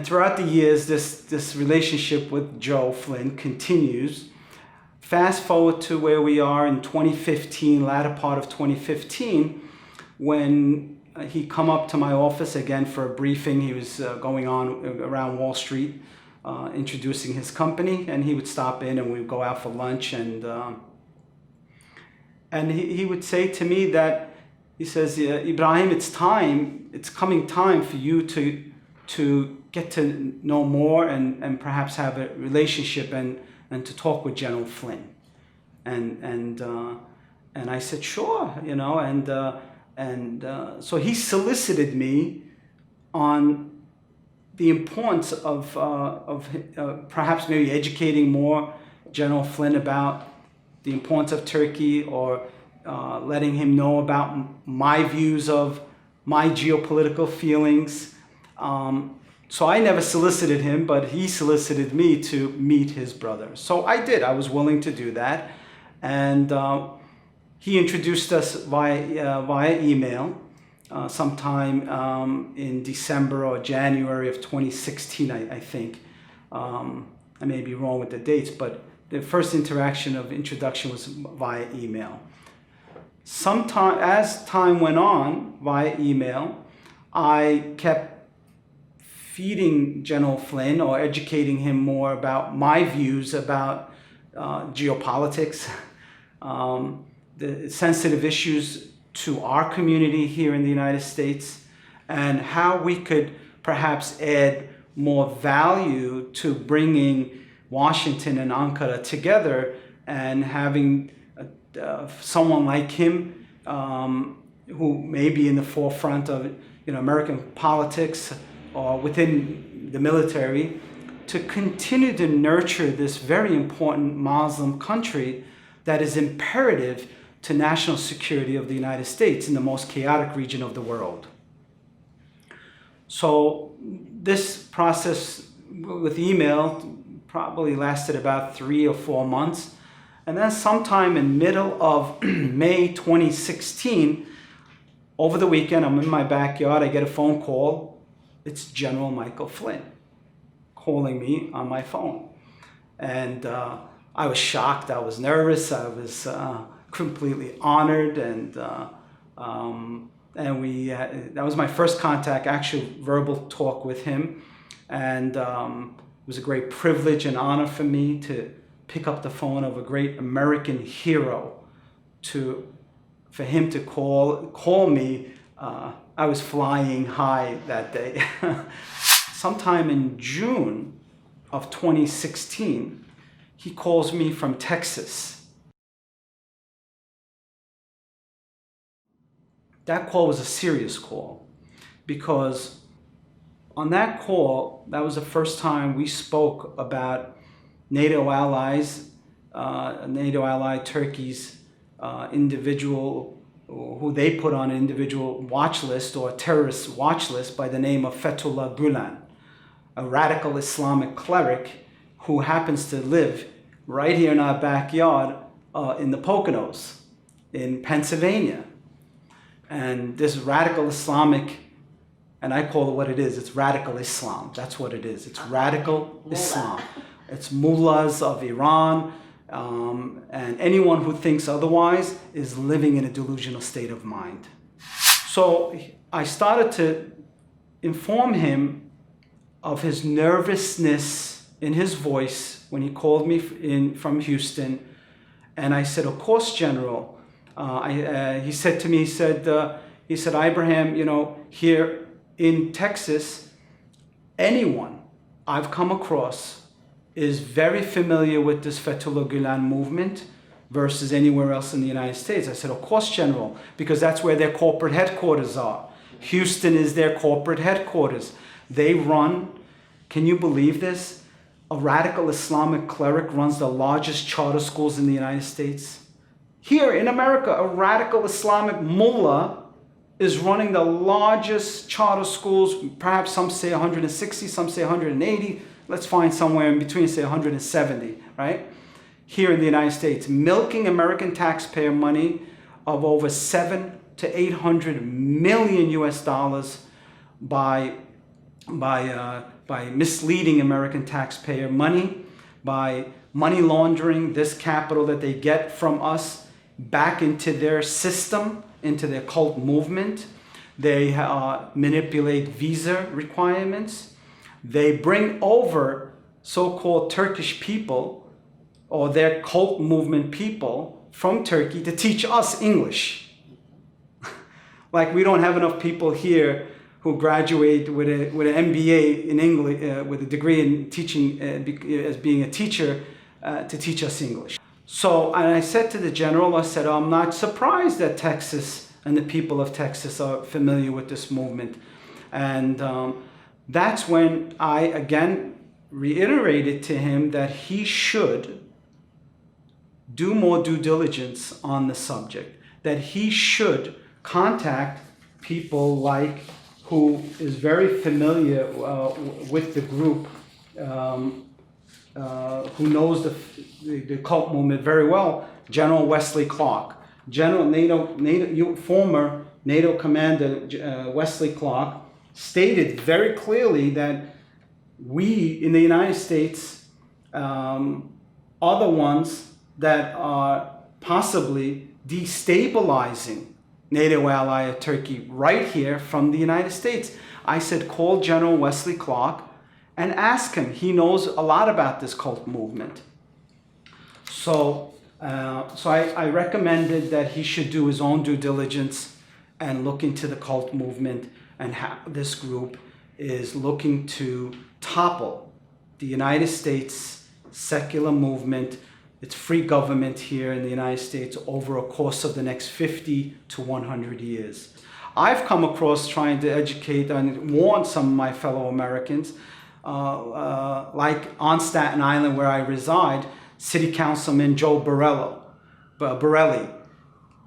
throughout the years, this relationship with Joe Flynn continues. Fast forward to where we are in 2015, latter part of 2015, when he come up to my office again for a briefing. He was going on around Wall Street, introducing his company, and he would stop in and we'd go out for lunch. And he would say to me that, he says, Ibrahim, it's coming time for you to get to know more and perhaps have a relationship and to talk with General Flynn. And I said, sure, so he solicited me on the importance of perhaps maybe educating more General Flynn about the importance of Turkey, or letting him know about my views of my geopolitical feelings. So I never solicited him, but he solicited me to meet his brother. So I did. I was willing to do that. And he introduced us via email sometime in December or January of 2016, I think. I may be wrong with the dates, but the first introduction was via email. As time went on via email, I kept feeding General Flynn or educating him more about my views about geopolitics, the sensitive issues to our community here in the United States, and how we could perhaps add more value to bringing Washington and Ankara together, and having someone like him who may be in the forefront of American politics or within the military, to continue to nurture this very important Muslim country that is imperative to national security of the United States in the most chaotic region of the world. So this process with email probably lasted about 3 or 4 months. And then sometime in middle of May 2016, over the weekend, I'm in my backyard, I get a phone call. It's General Michael Flynn calling me on my phone. And I was shocked, I was nervous, I was completely honored, and that was my first contact, actual verbal talk with him. And it was a great privilege and honor for me to pick up the phone of a great American hero, for him to call me. I was flying high that day. Sometime in June of 2016, he calls me from Texas. That call was a serious call. because on that call, that was the first time we spoke about NATO allies, NATO ally Turkey's individual, who they put on an individual watch list or a terrorist watch list by the name of Fethullah Gulen, a radical Islamic cleric who happens to live right here in our backyard in the Poconos in Pennsylvania. And this radical Islamic, and I call it what it is, it's radical Islam. That's what it is. It's radical Islam. It's mullahs of Iran, and anyone who thinks otherwise is living in a delusional state of mind. So I started to inform him of his nervousness in his voice when he called me from Houston. And I said, of course, General. He said to me, he said, Abraham, here in Texas, anyone I've come across is very familiar with this Fethullah Gulen movement versus anywhere else in the United States. I said, of course, General, because that's where their corporate headquarters are. Houston is their corporate headquarters. They run, can you believe this? A radical Islamic cleric runs the largest charter schools in the United States. Here in America, a radical Islamic mullah is running the largest charter schools. Perhaps some say 160, some say 180. Let's find somewhere in between, say 170, right? Here in the United States, milking American taxpayer money of over 700 to 800 million US dollars by misleading American taxpayer money, by money laundering this capital that they get from us back into their system, into their cult movement. They manipulate visa requirements. They bring over so-called Turkish people or their cult movement people from Turkey to teach us English. Like we don't have enough people here who graduate with an MBA in English, with a degree in teaching, as being a teacher, to teach us English. So, and I said to the general, I said, I'm not surprised that Texas and the people of Texas are familiar with this movement. And that's when I again reiterated to him that he should do more due diligence on the subject, that he should contact people like who is very familiar with the group, who knows the cult movement very well, General Wesley Clark. Former NATO commander Wesley Clark stated very clearly that we in the United States are the ones that are possibly destabilizing NATO ally Turkey right here from the United States. I said, call General Wesley Clark and ask him. He knows a lot about this cult movement. So I recommended that he should do his own due diligence and look into the cult movement and how this group is looking to topple the United States secular movement, its free government here in the United States over a course of the next 50 to 100 years. I've come across trying to educate and warn some of my fellow Americans, like on Staten Island where I reside, City Councilman Joe Borelli.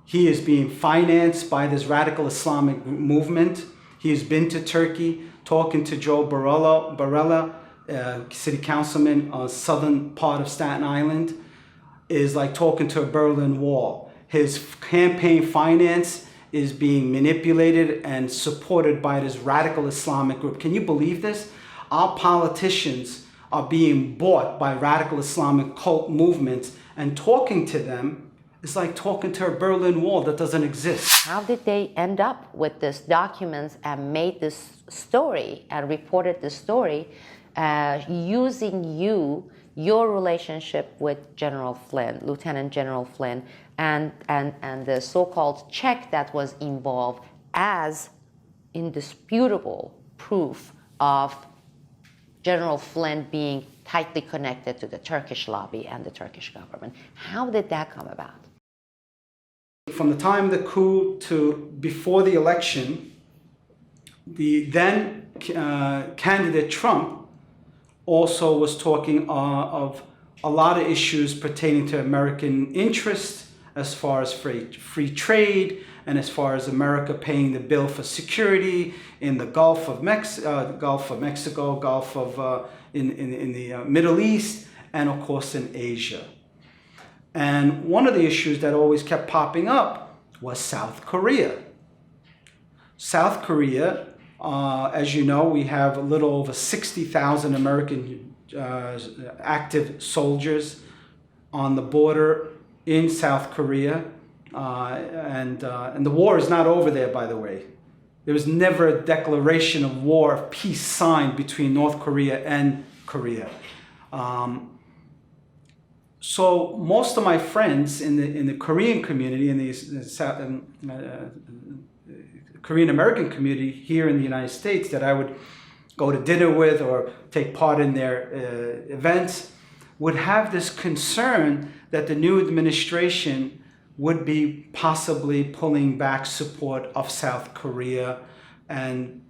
He is being financed by this radical Islamic movement. He has been to Turkey talking to Joe Borelli, City Councilman on southern part of Staten Island, is like talking to a Berlin Wall. His campaign finance is being manipulated and supported by this radical Islamic group. Can you believe this? Our politicians are being bought by radical Islamic cult movements, and talking to them is like talking to a Berlin Wall that doesn't exist. How did they end up with these documents and made this story and reported this story using your relationship with General Flynn, Lieutenant General Flynn, and the so-called check that was involved as indisputable proof of General Flynn being tightly connected to the Turkish lobby and the Turkish government? How did that come about? From the time of the coup to before the election, the then candidate Trump also was talking of a lot of issues pertaining to American interests as far as free trade and as far as America paying the bill for security in the Gulf of Mexico, Gulf of in the Middle East, and of course in Asia. And one of the issues that always kept popping up was South Korea. South Korea, as you know, we have a little over 60,000 American active soldiers on the border in South Korea. And the war is not over there, by the way. There was never a declaration of war, of peace signed between North Korea and Korea. So most of my friends in the Korean community, in the Korean American community here in the United States that I would go to dinner with or take part in their events, would have this concern that the new administration would be possibly pulling back support of South Korea and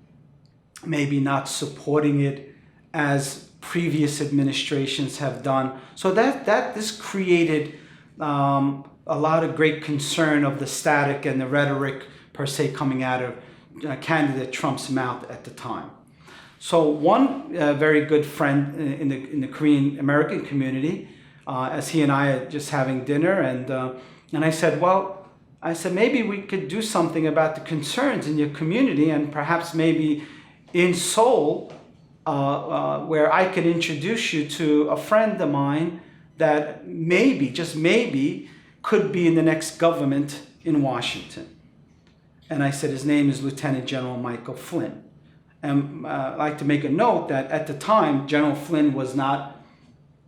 maybe not supporting it as previous administrations have done. So that this created a lot of great concern of the static and the rhetoric per se coming out of candidate Trump's mouth at the time. So one very good friend in the Korean American community, as he and I are just having dinner, and I said, maybe we could do something about the concerns in your community, and perhaps maybe in Seoul, where I could introduce you to a friend of mine that maybe, just maybe, could be in the next government in Washington. And I said, his name is Lieutenant General Michael Flynn. And I'd like to make a note that at the time, General Flynn was not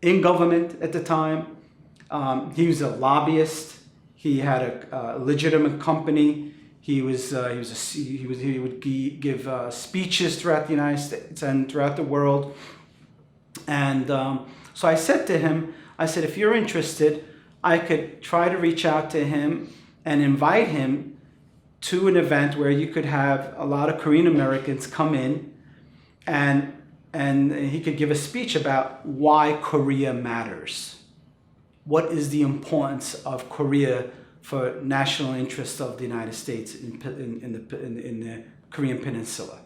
in government at the time. He was a lobbyist. He had a legitimate company. He would give speeches throughout the United States and throughout the world. And so I said to him, I said, if you're interested, I could try to reach out to him and invite him to an event where you could have a lot of Korean Americans come in, and he could give a speech about why Korea matters. What is the importance of Korea for national interest of the United States in the Korean Peninsula?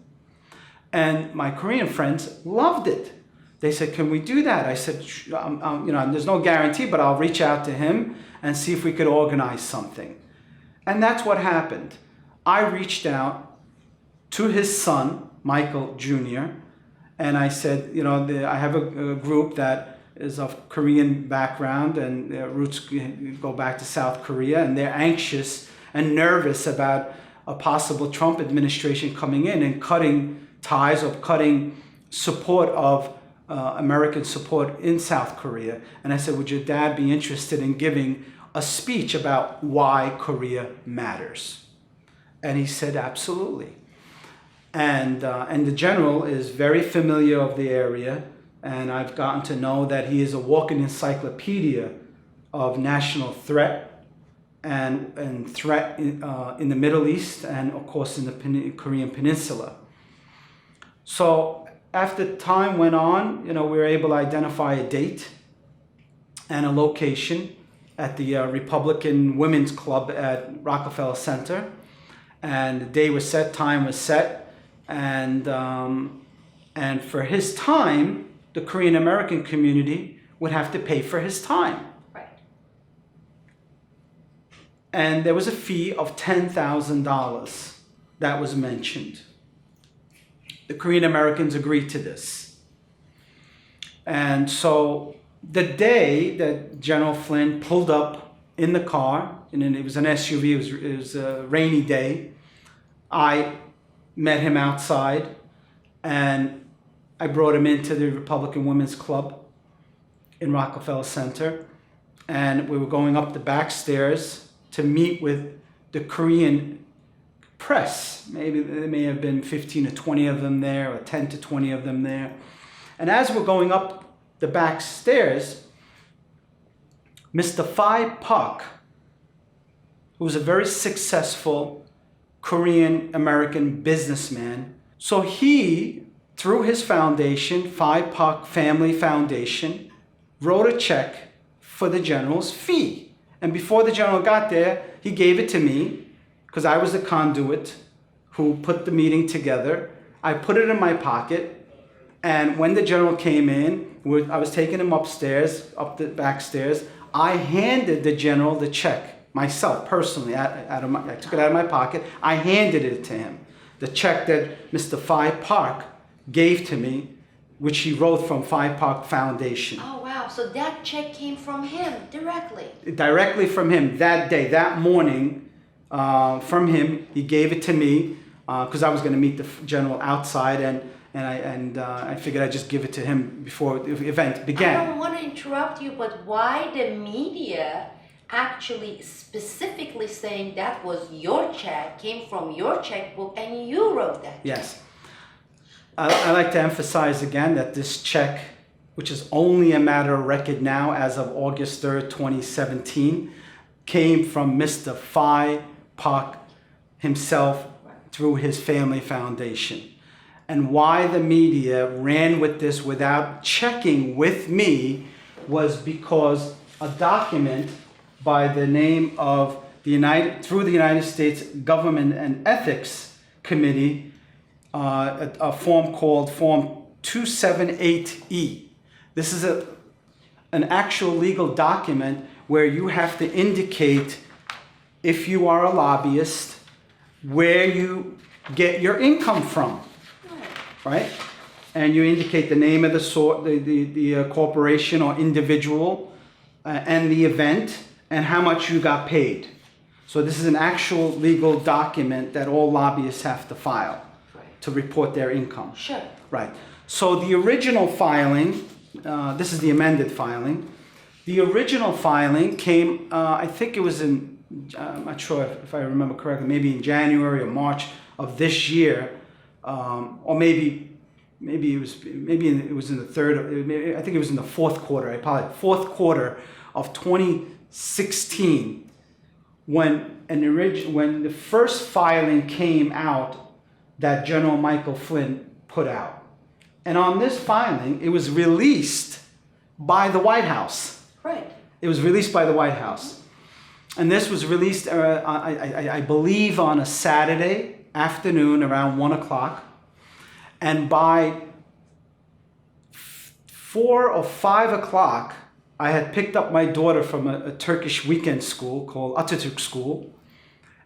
And my Korean friends loved it. They said, can we do that? I said, there's no guarantee, but I'll reach out to him and see if we could organize something. And that's what happened. I reached out to his son, Michael Jr., and I said, I have a group that is of Korean background and their roots go back to South Korea, and they're anxious and nervous about a possible Trump administration coming in and cutting ties or cutting support of American support in South Korea. And I said, would your dad be interested in giving a speech about why Korea matters? And he said, absolutely. And the general is very familiar of the area, and I've gotten to know that he is a walking encyclopedia of national threat and threat in the Middle East and, of course, in the Korean Peninsula. So after time went on, we were able to identify a date and a location at the Republican Women's Club at Rockefeller Center. And the day was set, time was set, and for his time, the Korean American community would have to pay for his time. Right. And there was a fee of $10,000 that was mentioned. The Korean Americans agreed to this. And so the day that General Flynn pulled up in the car, and it was an SUV, it was a rainy day, I met him outside and I brought him into the Republican Women's Club in Rockefeller Center, and we were going up the back stairs to meet with the Korean press. Maybe there may have been 15 or 20 of them there, or 10 to 20 of them there. And as we're going up the back stairs, Mr. Phi Park, who was a very successful Korean American businessman, So he, through his foundation, Phi Pak Family Foundation, wrote a check for the general's fee. And before the general got there, he gave it to me because I was the conduit who put the meeting together. I put it in my pocket. And when the general came in, I was taking him upstairs, up the back stairs. I handed the general the check myself, personally. I took it out of my pocket. I handed it to him. The check that Mr. Phi Pak gave to me, which he wrote from Phi Pak Foundation. Oh, wow. So that check came from him directly? Directly from him that day, that morning, from him. He gave it to me because I was going to meet the general outside, and I figured I'd just give it to him before the event began. I don't want to interrupt you, but why the media actually specifically saying that was your check, came from your checkbook, and you wrote that check? Yes. I like to emphasize again that this check, which is only a matter of record now as of August 3rd, 2017, came from Mr. Phi Pak himself through his family foundation. And why the media ran with this without checking with me was because a document by the name of through the United States Government and Ethics Committee, a form called Form 278E. This is an actual legal document where you have to indicate, if you are a lobbyist, where you get your income from, right? And you indicate the name of the corporation or individual and the event and how much you got paid. So this is an actual legal document that all lobbyists have to file to report their income. Sure. Right. So the original filing, this is the amended filing. The original filing came, I think it was in, I'm not sure if I remember correctly, maybe in January or March of this year, or maybe it was in the third. I think it was in the fourth quarter. I apologize. Fourth quarter of 2016, when the first filing came out that General Michael Flynn put out. And on this filing, it was released by the White House. Right. It was released by the White House. And this was released, I believe, on a Saturday afternoon around 1 o'clock. And by 4 or 5 o'clock, I had picked up my daughter from a Turkish weekend school called Atatürk School.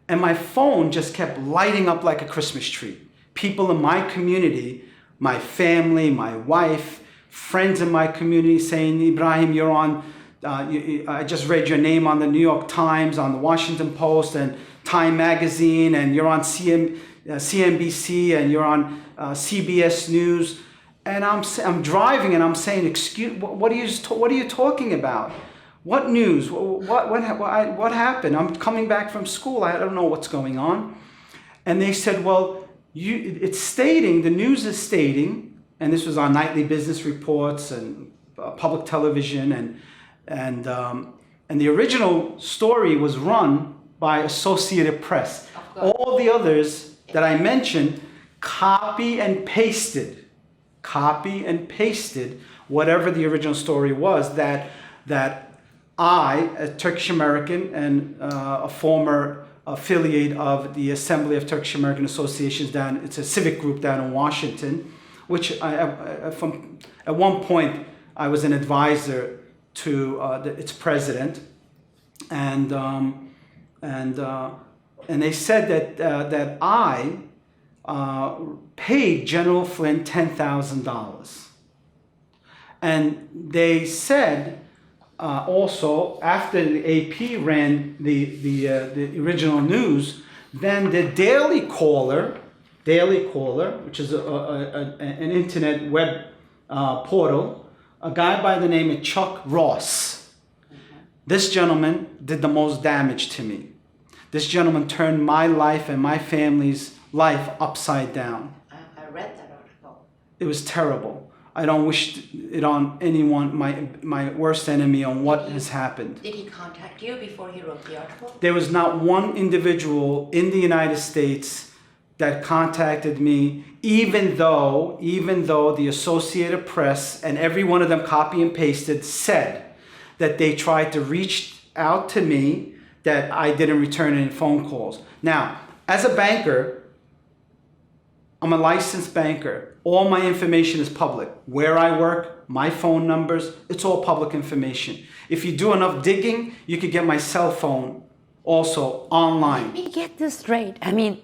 And my phone just kept lighting up like a Christmas tree. People in my community, my family, my wife, friends in my community saying, Ibrahim, you're on, I just read your name on the New York Times, on the Washington Post, and Time Magazine, and you're on CNBC, and you're on CBS News. And I'm driving, and I'm saying, "Excuse, what are you talking about? What news? What happened? I'm coming back from school. I don't know what's going on." And they said, "Well, it's stating, the news is stating," and this was on nightly business reports and public television, and the original story was run by Associated Press. All the others that I mentioned copy and pasted whatever the original story was, that I, a Turkish American and a former affiliate of the Assembly of Turkish American Associations it's a civic group down in Washington, which at one point I was an advisor to its president, and they said that I paid General Flynn $10,000, and they said. Also, after the AP ran the original news, then the Daily Caller, which is an internet web portal, a guy by the name of Chuck Ross. This gentleman did the most damage to me. This gentleman turned my life and my family's life upside down. I read that article. It was terrible. I don't wish it on anyone, my worst enemy, on what has happened. Did he contact you before he wrote the article? There was not one individual in the United States that contacted me, even though the Associated Press and every one of them copy and pasted said that they tried to reach out to me, that I didn't return any phone calls. Now, as a banker, I'm a licensed banker. All my information is public. Where I work, my phone numbers, it's all public information. If you do enough digging, you could get my cell phone also online. Let me get this straight. I mean,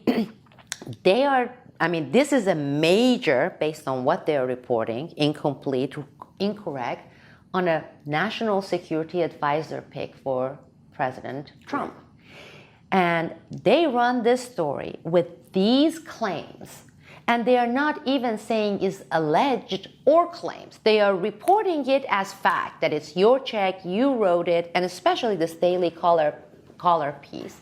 this is a major, based on what they're reporting, incomplete, incorrect, on a national security advisor pick for President Trump. And they run this story with these claims. And they are not even saying is alleged or claims. They are reporting it as fact, that it's your check, you wrote it, and especially this Daily Caller piece.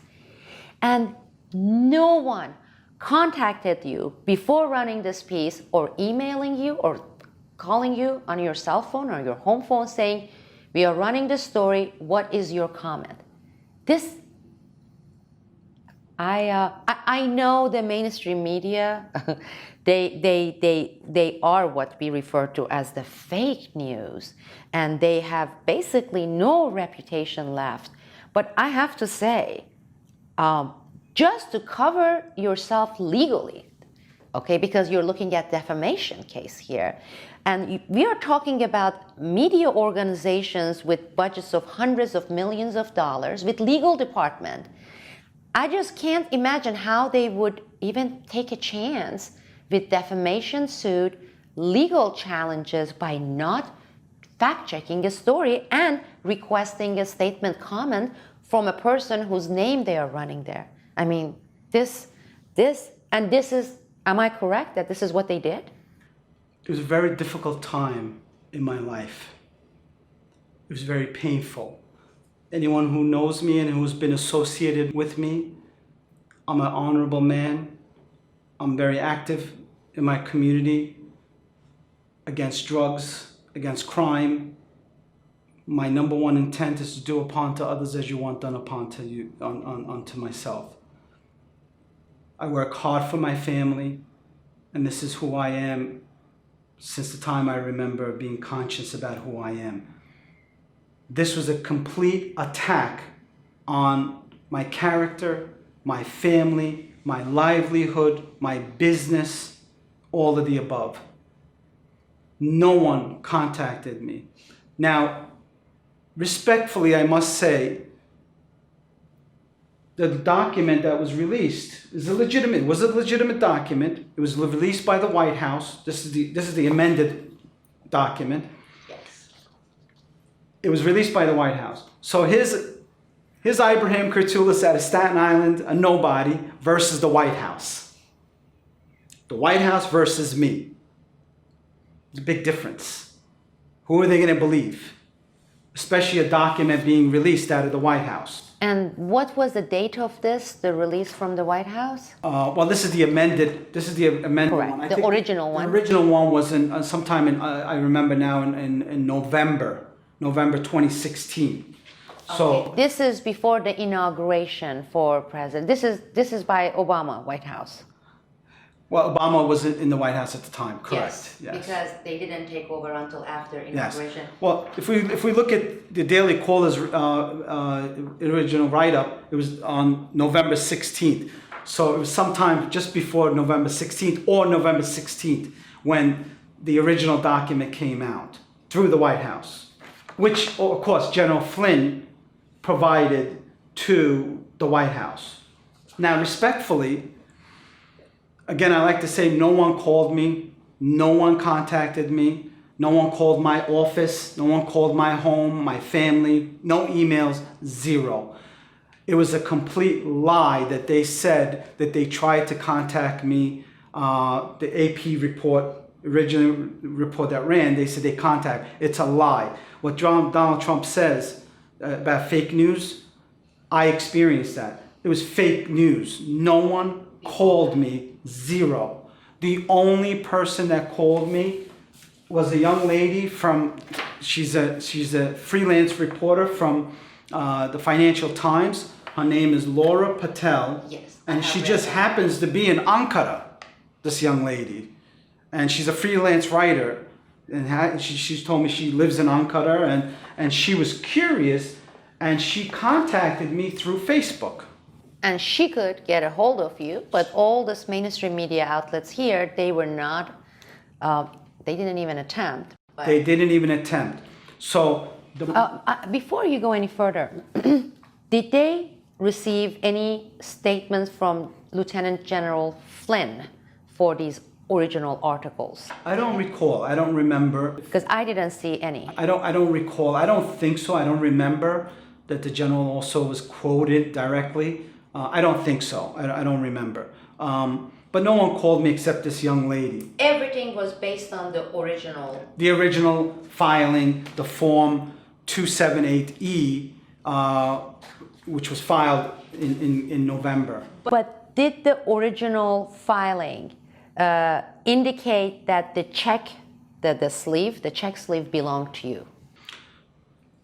And no one contacted you before running this piece, or emailing you, or calling you on your cell phone or your home phone saying, we are running this story, what is your comment? This, I know the mainstream media, they are what we refer to as the fake news, and they have basically no reputation left. But I have to say, just to cover yourself legally, okay, because you're looking at defamation case here, and we are talking about media organizations with budgets of hundreds of millions of dollars, with legal department. I just can't imagine how they would even take a chance with defamation suit, legal challenges, by not fact-checking a story and requesting a statement comment from a person whose name they are running there. I mean, this is, am I correct that this is what they did? It was a very difficult time in my life. It was very painful. Anyone who knows me and who's been associated with me, I'm an honorable man. I'm very active in my community against drugs, against crime. My number one intent is to do upon to others as you want done upon to you, unto myself. I work hard for my family, and this is who I am since the time I remember being conscious about who I am. This was a complete attack on my character, my family, my livelihood, my business, all of the above. No one contacted me. Now, respectfully, I must say, the document that was released was a legitimate document. It was released by the White House. This is the amended document. Yes. It was released by the White House. So here's Ibrahim Kurtulis out of Staten Island, a nobody, versus the White House. The White House versus me. It's a big difference. Who are they going to believe? Especially a document being released out of the White House. And what was the date of this, the release from the White House? Well, this is the amended Correct. one. The original one. The original one was in sometime in, I remember now, in November 2016. So Okay. This is before the inauguration for president. This is by Obama, White House. well, Obama was in the White House at the time, correct? Yes. Because they didn't take over until after inauguration. Yes. Well, if we look at the Daily Caller's original write-up, it was on November 16th. So it was sometime just before November 16th or November 16th when the original document came out through the White House, which, of course, General Flynn provided to the White House. Now, respectfully, again, I like to say no one called me, no one contacted me, no one called my office, no one called my home, my family, no emails, zero. It was a complete lie that they said that they tried to contact me. The AP report, original report that ran, they said they contact. It's a lie. What Donald Trump says about fake news, I experienced that. It was fake news. No one called me, zero. The only person that called me was a young lady from, she's a freelance reporter from the Financial Times, Her name is Laura Patel. Yes, And she just happens to be in Ankara, this young lady. And she's a freelance writer. And she's told me she lives in Ankara, and she was curious, and she contacted me through Facebook. And she could get a hold of you, but all this mainstream media outlets here, they were not, they didn't even attempt. They didn't even attempt. So, Before you go any further, did they receive any statements from Lieutenant General Flynn for these original articles? I don't recall. I don't remember. Because I didn't see any. I don't recall. I don't think so. I don't remember that the general also was quoted directly. I don't think so. I don't remember. But no one called me except this young lady. Everything was based on the original. The original filing, the Form 278E, which was filed in November. But did the original filing indicate that the check, the check sleeve belonged to you?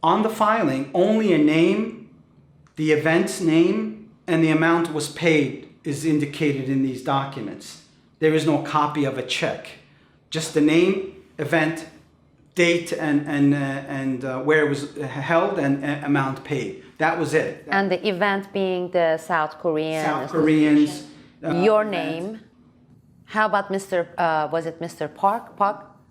On the filing, only a name, the event's name, and the amount was paid is indicated in these documents. There is no copy of a check. Just the name, event, date, and where it was held, and amount paid. That was it. And the event being the South Korean. South Koreans. Your name. How about was it Mr. Park?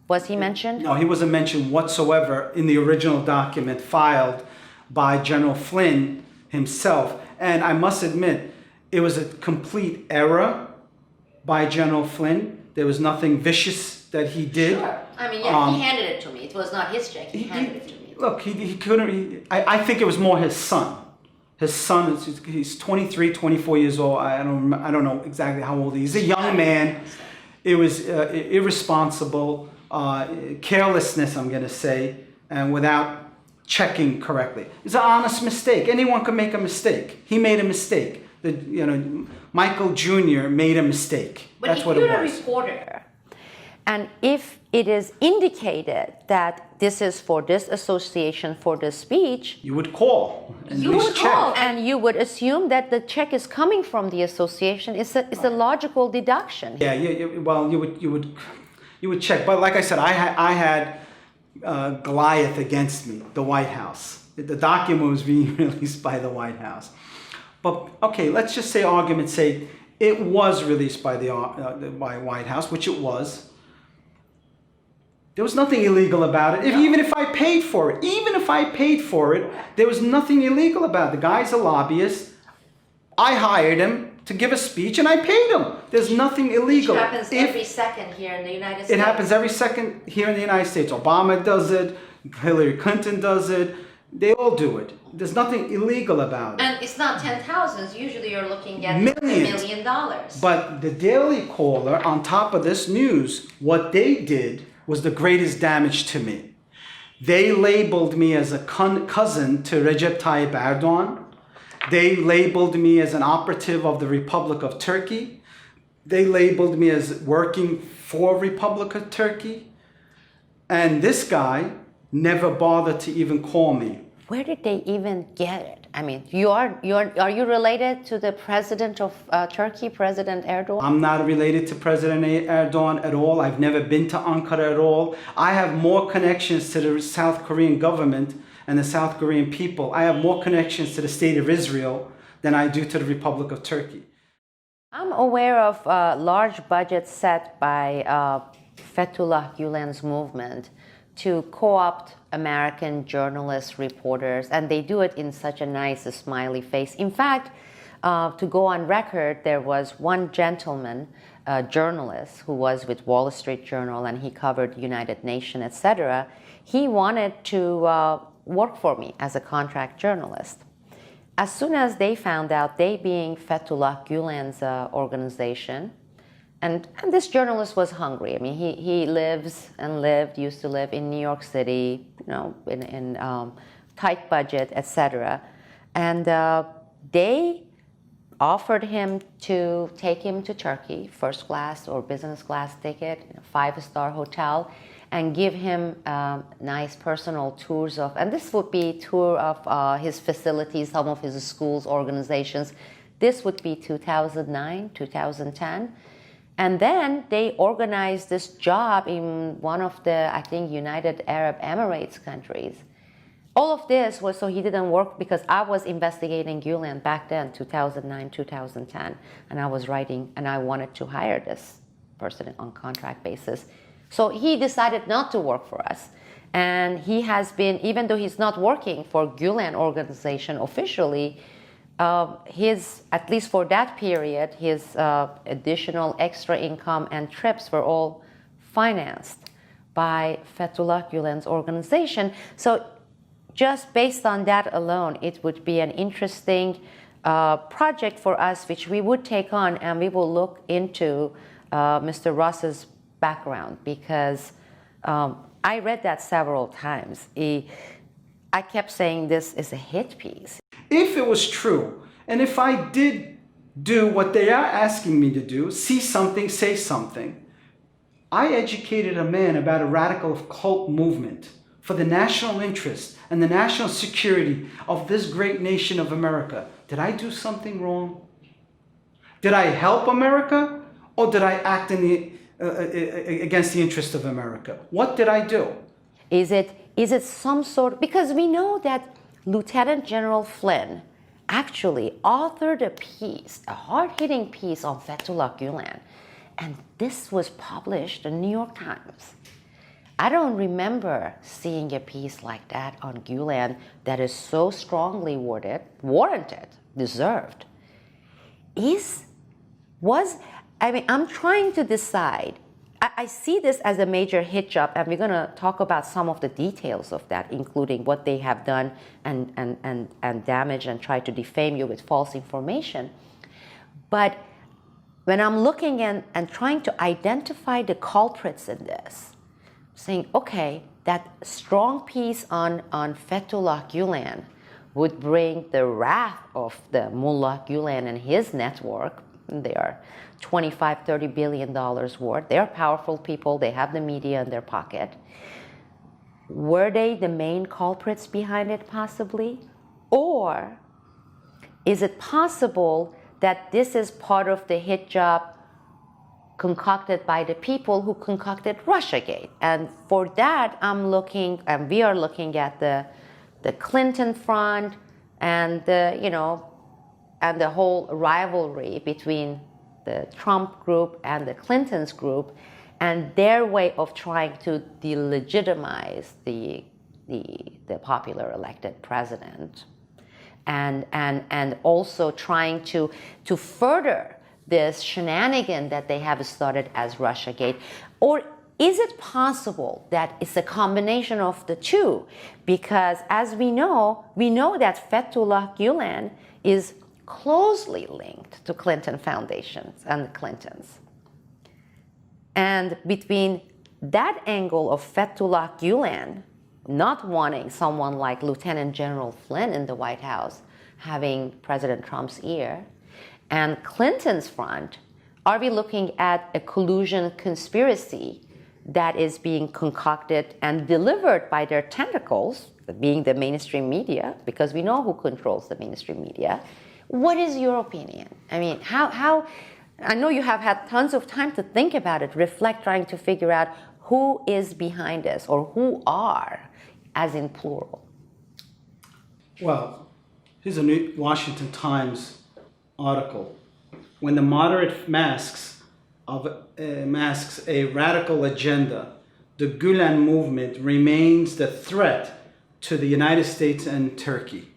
Was he mentioned? No, he wasn't mentioned whatsoever in the original document filed by General Flynn himself. And I must admit, it was a complete error by General Flynn. There was nothing vicious that he did. Sure. I mean, yeah, he handed it to me. It was not his check. He handed it to me. Look, he couldn't. I think it was more his son. His son, he's 23, 24 years old. I don't know exactly how old he is. He's a young man. It was irresponsible, carelessness, I'm going to say, and without checking correctly. It's an honest mistake. Anyone can make a mistake. He made a mistake. Michael Jr. made a mistake. But that's if what it was. you're a reporter, and if it is indicated that this is for this association, for this speech, you would call and you at least would check. call, and you would assume that the check is coming from the association. It's a logical deduction. Yeah, well, you would check. But like I said, I had Goliath against me, the White House. The document was being released by the White House. But okay, let's just say, argument's sake, it was released by by White House, which it was. There was nothing illegal about it. Even if I paid for it, there was nothing illegal about it. The guy's a lobbyist. I hired him to give a speech, and I paid him. There's nothing illegal. Which happens every second here in the United States. It happens every second here in the United States. Obama does it. Hillary Clinton does it. They all do it. There's nothing illegal about it. And it's not 10,000s. Usually you're looking at Millions. $1 million. But the Daily Caller, on top of this news, what they did was the greatest damage to me. They labeled me as a cousin to Recep Tayyip Erdogan. They labeled me as an operative of the Republic of Turkey. They labeled me as working for Republic of Turkey. And this guy never bothered to even call me. Where did they even get it? I mean, are you related to the president of Turkey, President Erdogan? I'm not related to President Erdogan at all. I've never been to Ankara at all. I have more connections to the South Korean government and the South Korean people. I have more connections to the state of Israel than I do to the Republic of Turkey. I'm aware of large budgets set by Fethullah Gulen's movement to co-opt American journalists, reporters, and they do it in such a nice, smiley face. In fact, to go on record, there was one gentleman, a journalist, who was with Wall Street Journal, and he covered United Nations, etc. He wanted to work for me as a contract journalist. As soon as they found out, they being Fethullah Gulen's organization, and this journalist was hungry. I mean, he used to live in New York City, in tight budget, etc. And they offered him to take him to Turkey, first class or business class ticket, 5-star hotel. and give him nice personal tours of, and this would be tour of his facilities, some of his schools, organizations. This would be 2009, 2010. And then they organized this job in one of the, I think, United Arab Emirates countries. All of this was so he didn't work, because I was investigating Gulen back then, 2009, 2010, and I was writing, and I wanted to hire this person on contract basis. So he decided not to work for us. And he has been, even though he's not working for Gulen organization officially, his, at least for that period, his additional extra income and trips were all financed by Fethullah Gulen's organization. So just based on that alone, it would be an interesting project for us, which we would take on, and we will look into Mr. Ross's background, because I read that several times. I kept saying this is a hit piece. If it was true, and if I did do what they are asking me to do, see something, say something, I educated a man about a radical cult movement for the national interest and the national security of this great nation of America. Did I do something wrong? Did I help America, or did I act in the against the interest of America? What did I do? Is it some sort, because we know that Lieutenant General Flynn actually authored a piece, a hard-hitting piece on Fethullah Gulen, and this was published in the New York Times. I don't remember seeing a piece like that on Gulen that is so strongly worded, warranted, deserved. I'm trying to decide. I see this as a major hit job, and we're going to talk about some of the details of that, including what they have done and damage and try to defame you with false information. But when I'm looking and trying to identify the culprits in this, saying, okay, that strong piece on Fethullah Gulen would bring the wrath of the Mullah Gulen and his network. They are $25–30 billion worth. They're powerful people. They have the media in their pocket. Were they the main culprits behind it, possibly? Or is it possible that this is part of the hit job concocted by the people who concocted Russiagate? And for that, I'm looking, and we are looking at the Clinton front and and the whole rivalry between the Trump group and the Clintons group, and their way of trying to delegitimize the popular elected president, and also trying to further this shenanigan that they have started as Russiagate? Or is it possible that it's a combination of the two? Because as we know that Fethullah Gulen is closely linked to Clinton foundations and the Clintons. And between that angle of Fethullah Gulen not wanting someone like Lieutenant General Flynn in the White House having President Trump's ear, and Clinton's front, are we looking at a collusion conspiracy that is being concocted and delivered by their tentacles, being the mainstream media, because we know who controls the mainstream media? What is your opinion? I mean, how I know you have had tons of time to think about it, reflect, trying to figure out who is behind this, or who are, as in plural. Well, here's a New Washington Times article. When the moderate masks a radical agenda, the Gulen movement remains the threat to the United States and Turkey.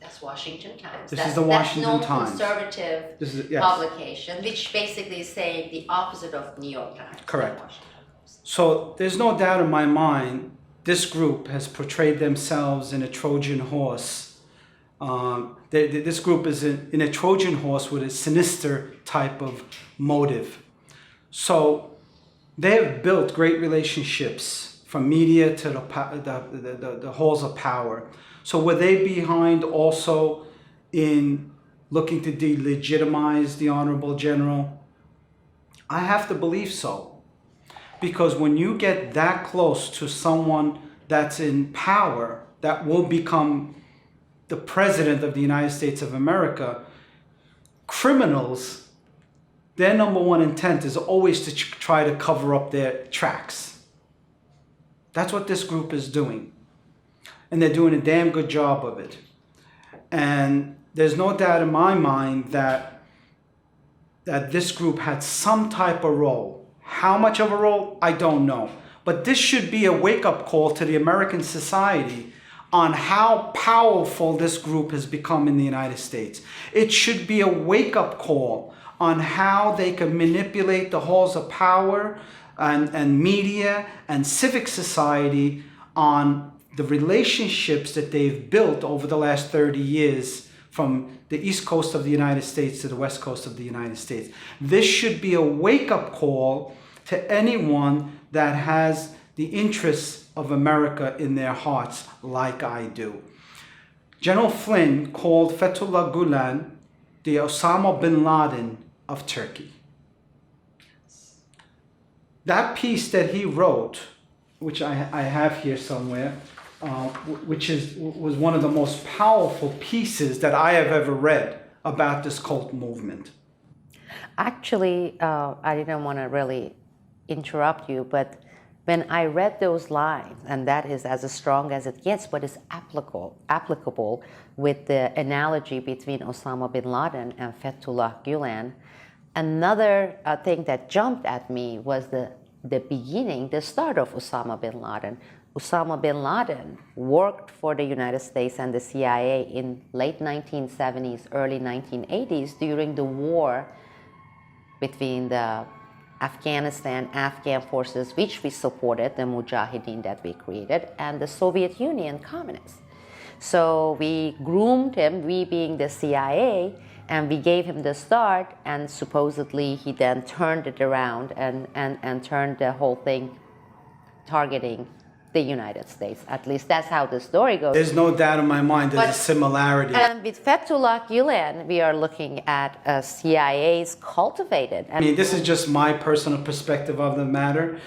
That's Washington Times. This is the Washington Times. Times. Conservative Yes. publication, which basically is saying the opposite of New York Times. Correct. So there's no doubt in my mind this group has portrayed themselves in a Trojan horse. This group is in a Trojan horse with a sinister type of motive. So they have built great relationships from media to the halls of power. So were they behind also in looking to delegitimize the Honorable General? I have to believe so. Because when you get that close to someone that's in power, that will become the president of the United States of America, criminals, their number one intent is always to try to cover up their tracks. That's what this group is doing. And they're doing a damn good job of it. And there's no doubt in my mind that this group had some type of role. How much of a role? I don't know. But this should be a wake-up call to the American society on how powerful this group has become in the United States. It should be a wake-up call on how they can manipulate the halls of power and media and civic society on the relationships that they've built over the last 30 years from the East Coast of the United States to the West Coast of the United States. This should be a wake-up call to anyone that has the interests of America in their hearts, like I do. General Flynn called Fethullah Gulen the Osama bin Laden of Turkey. That piece that he wrote, which I have here somewhere, was one of the most powerful pieces that I have ever read about this cult movement. Actually, I didn't want to really interrupt you, but when I read those lines, and that is as strong as it gets, but it's applicable with the analogy between Osama bin Laden and Fethullah Gulen, another thing that jumped at me was the beginning, the start of Osama bin Laden. Osama bin Laden worked for the United States and the CIA in late 1970s, early 1980s during the war between the Afghan forces, which we supported, the Mujahideen that we created, and the Soviet Union communists. So we groomed him, we being the CIA, and we gave him the start, and supposedly he then turned it around and turned the whole thing targeting the United States. At least that's how the story goes. There's no doubt in my mind there's a similarity. And with Fethullah Gulen, we are looking at CIA's cultivated. I mean, this is just my personal perspective of the matter.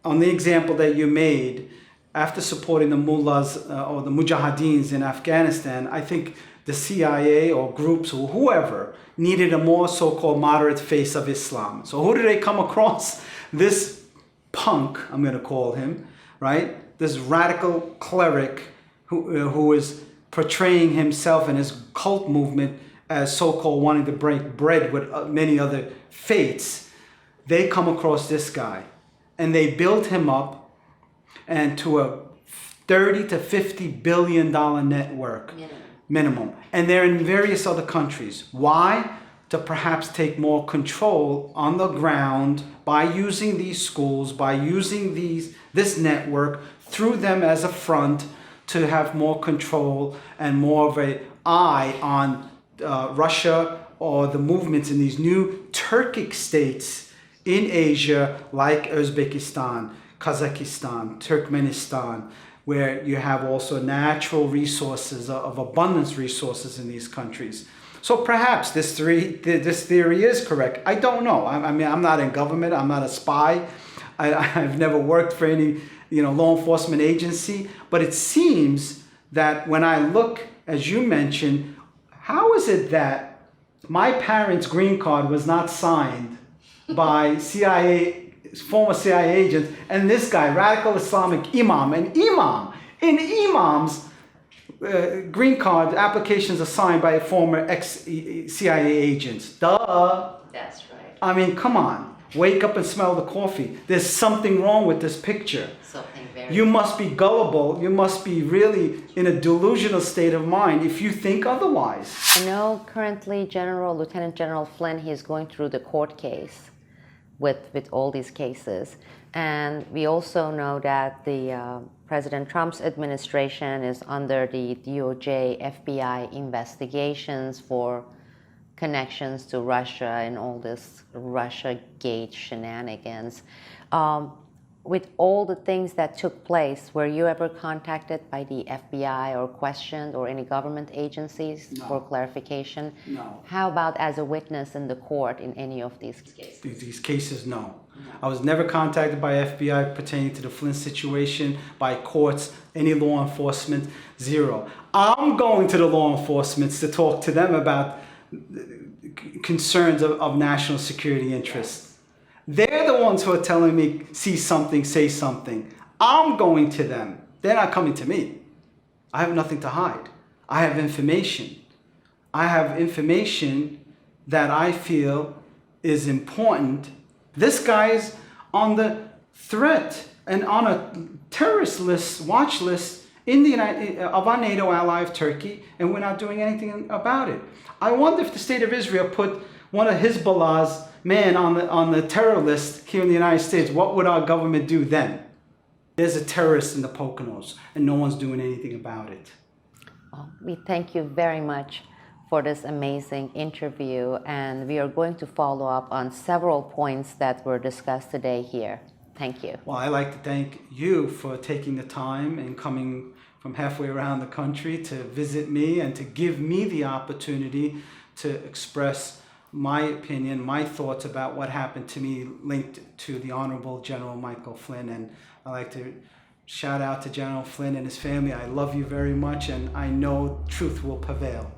On the example that you made, after supporting the mullahs or the mujahideens in Afghanistan, I think the CIA or groups or whoever needed a more so-called moderate face of Islam. So who did they come across? This punk, I'm going to call him, right? This radical cleric who is portraying himself and his cult movement as so-called wanting to break bread with many other faiths. They come across this guy and they build him up and to a $30 to $50 billion network minimum. And they're in various other countries. Why? To perhaps take more control on the ground by using these schools, by using this network through them as a front to have more control and more of an eye on Russia or the movements in these new Turkic states in Asia like Uzbekistan, Kazakhstan, Turkmenistan, where you have also natural resources of abundance resources in these countries. So perhaps this theory is correct. I don't know. I mean, I'm not in government. I'm not a spy. I've never worked for any law enforcement agency. But it seems that when I look, as you mentioned, how is it that my parents' green card was not signed by former CIA agents, and this guy, radical Islamic imam, in imams, green card applications are signed by former ex-CIA agents. Duh. That's right. I mean, come on. Wake up and smell the coffee. There's something wrong with this picture. You must be gullible. You must be really in a delusional state of mind if you think otherwise. I know currently Lieutenant General Flynn, he's going through the court case with all these cases. And we also know that the President Trump's administration is under the DOJ, FBI investigations for connections to Russia and all this Russia-gate shenanigans. with all the things that took place, were you ever contacted by the FBI or questioned, or any government agencies for clarification? No. How about as a witness in the court in any of these cases? These cases, no. I was never contacted by FBI pertaining to the Flynn situation, by courts, any law enforcement, zero. I'm going to the law enforcement to talk to them about concerns of national security interests. They're the ones who are telling me, see something, say something. I'm going to them. They're not coming to me. I have nothing to hide. I have information. I have information that I feel is important. This guy's on the threat and on a terrorist list, watch list in the of our NATO ally of Turkey, and we're not doing anything about it. I wonder if the state of Israel put one of Hezbollah's men on the terror list here in the United States, what would our government do then? There's a terrorist in the Poconos, and no one's doing anything about it. Well, we thank you very much for this amazing interview, and we are going to follow up on several points that were discussed today here. Thank you. Well, I'd like to thank you for taking the time and coming from halfway around the country to visit me and to give me the opportunity to express my opinion, my thoughts about what happened to me linked to the Honorable General Michael Flynn. And I'd like to shout out to General Flynn and his family. I love you very much, and I know truth will prevail.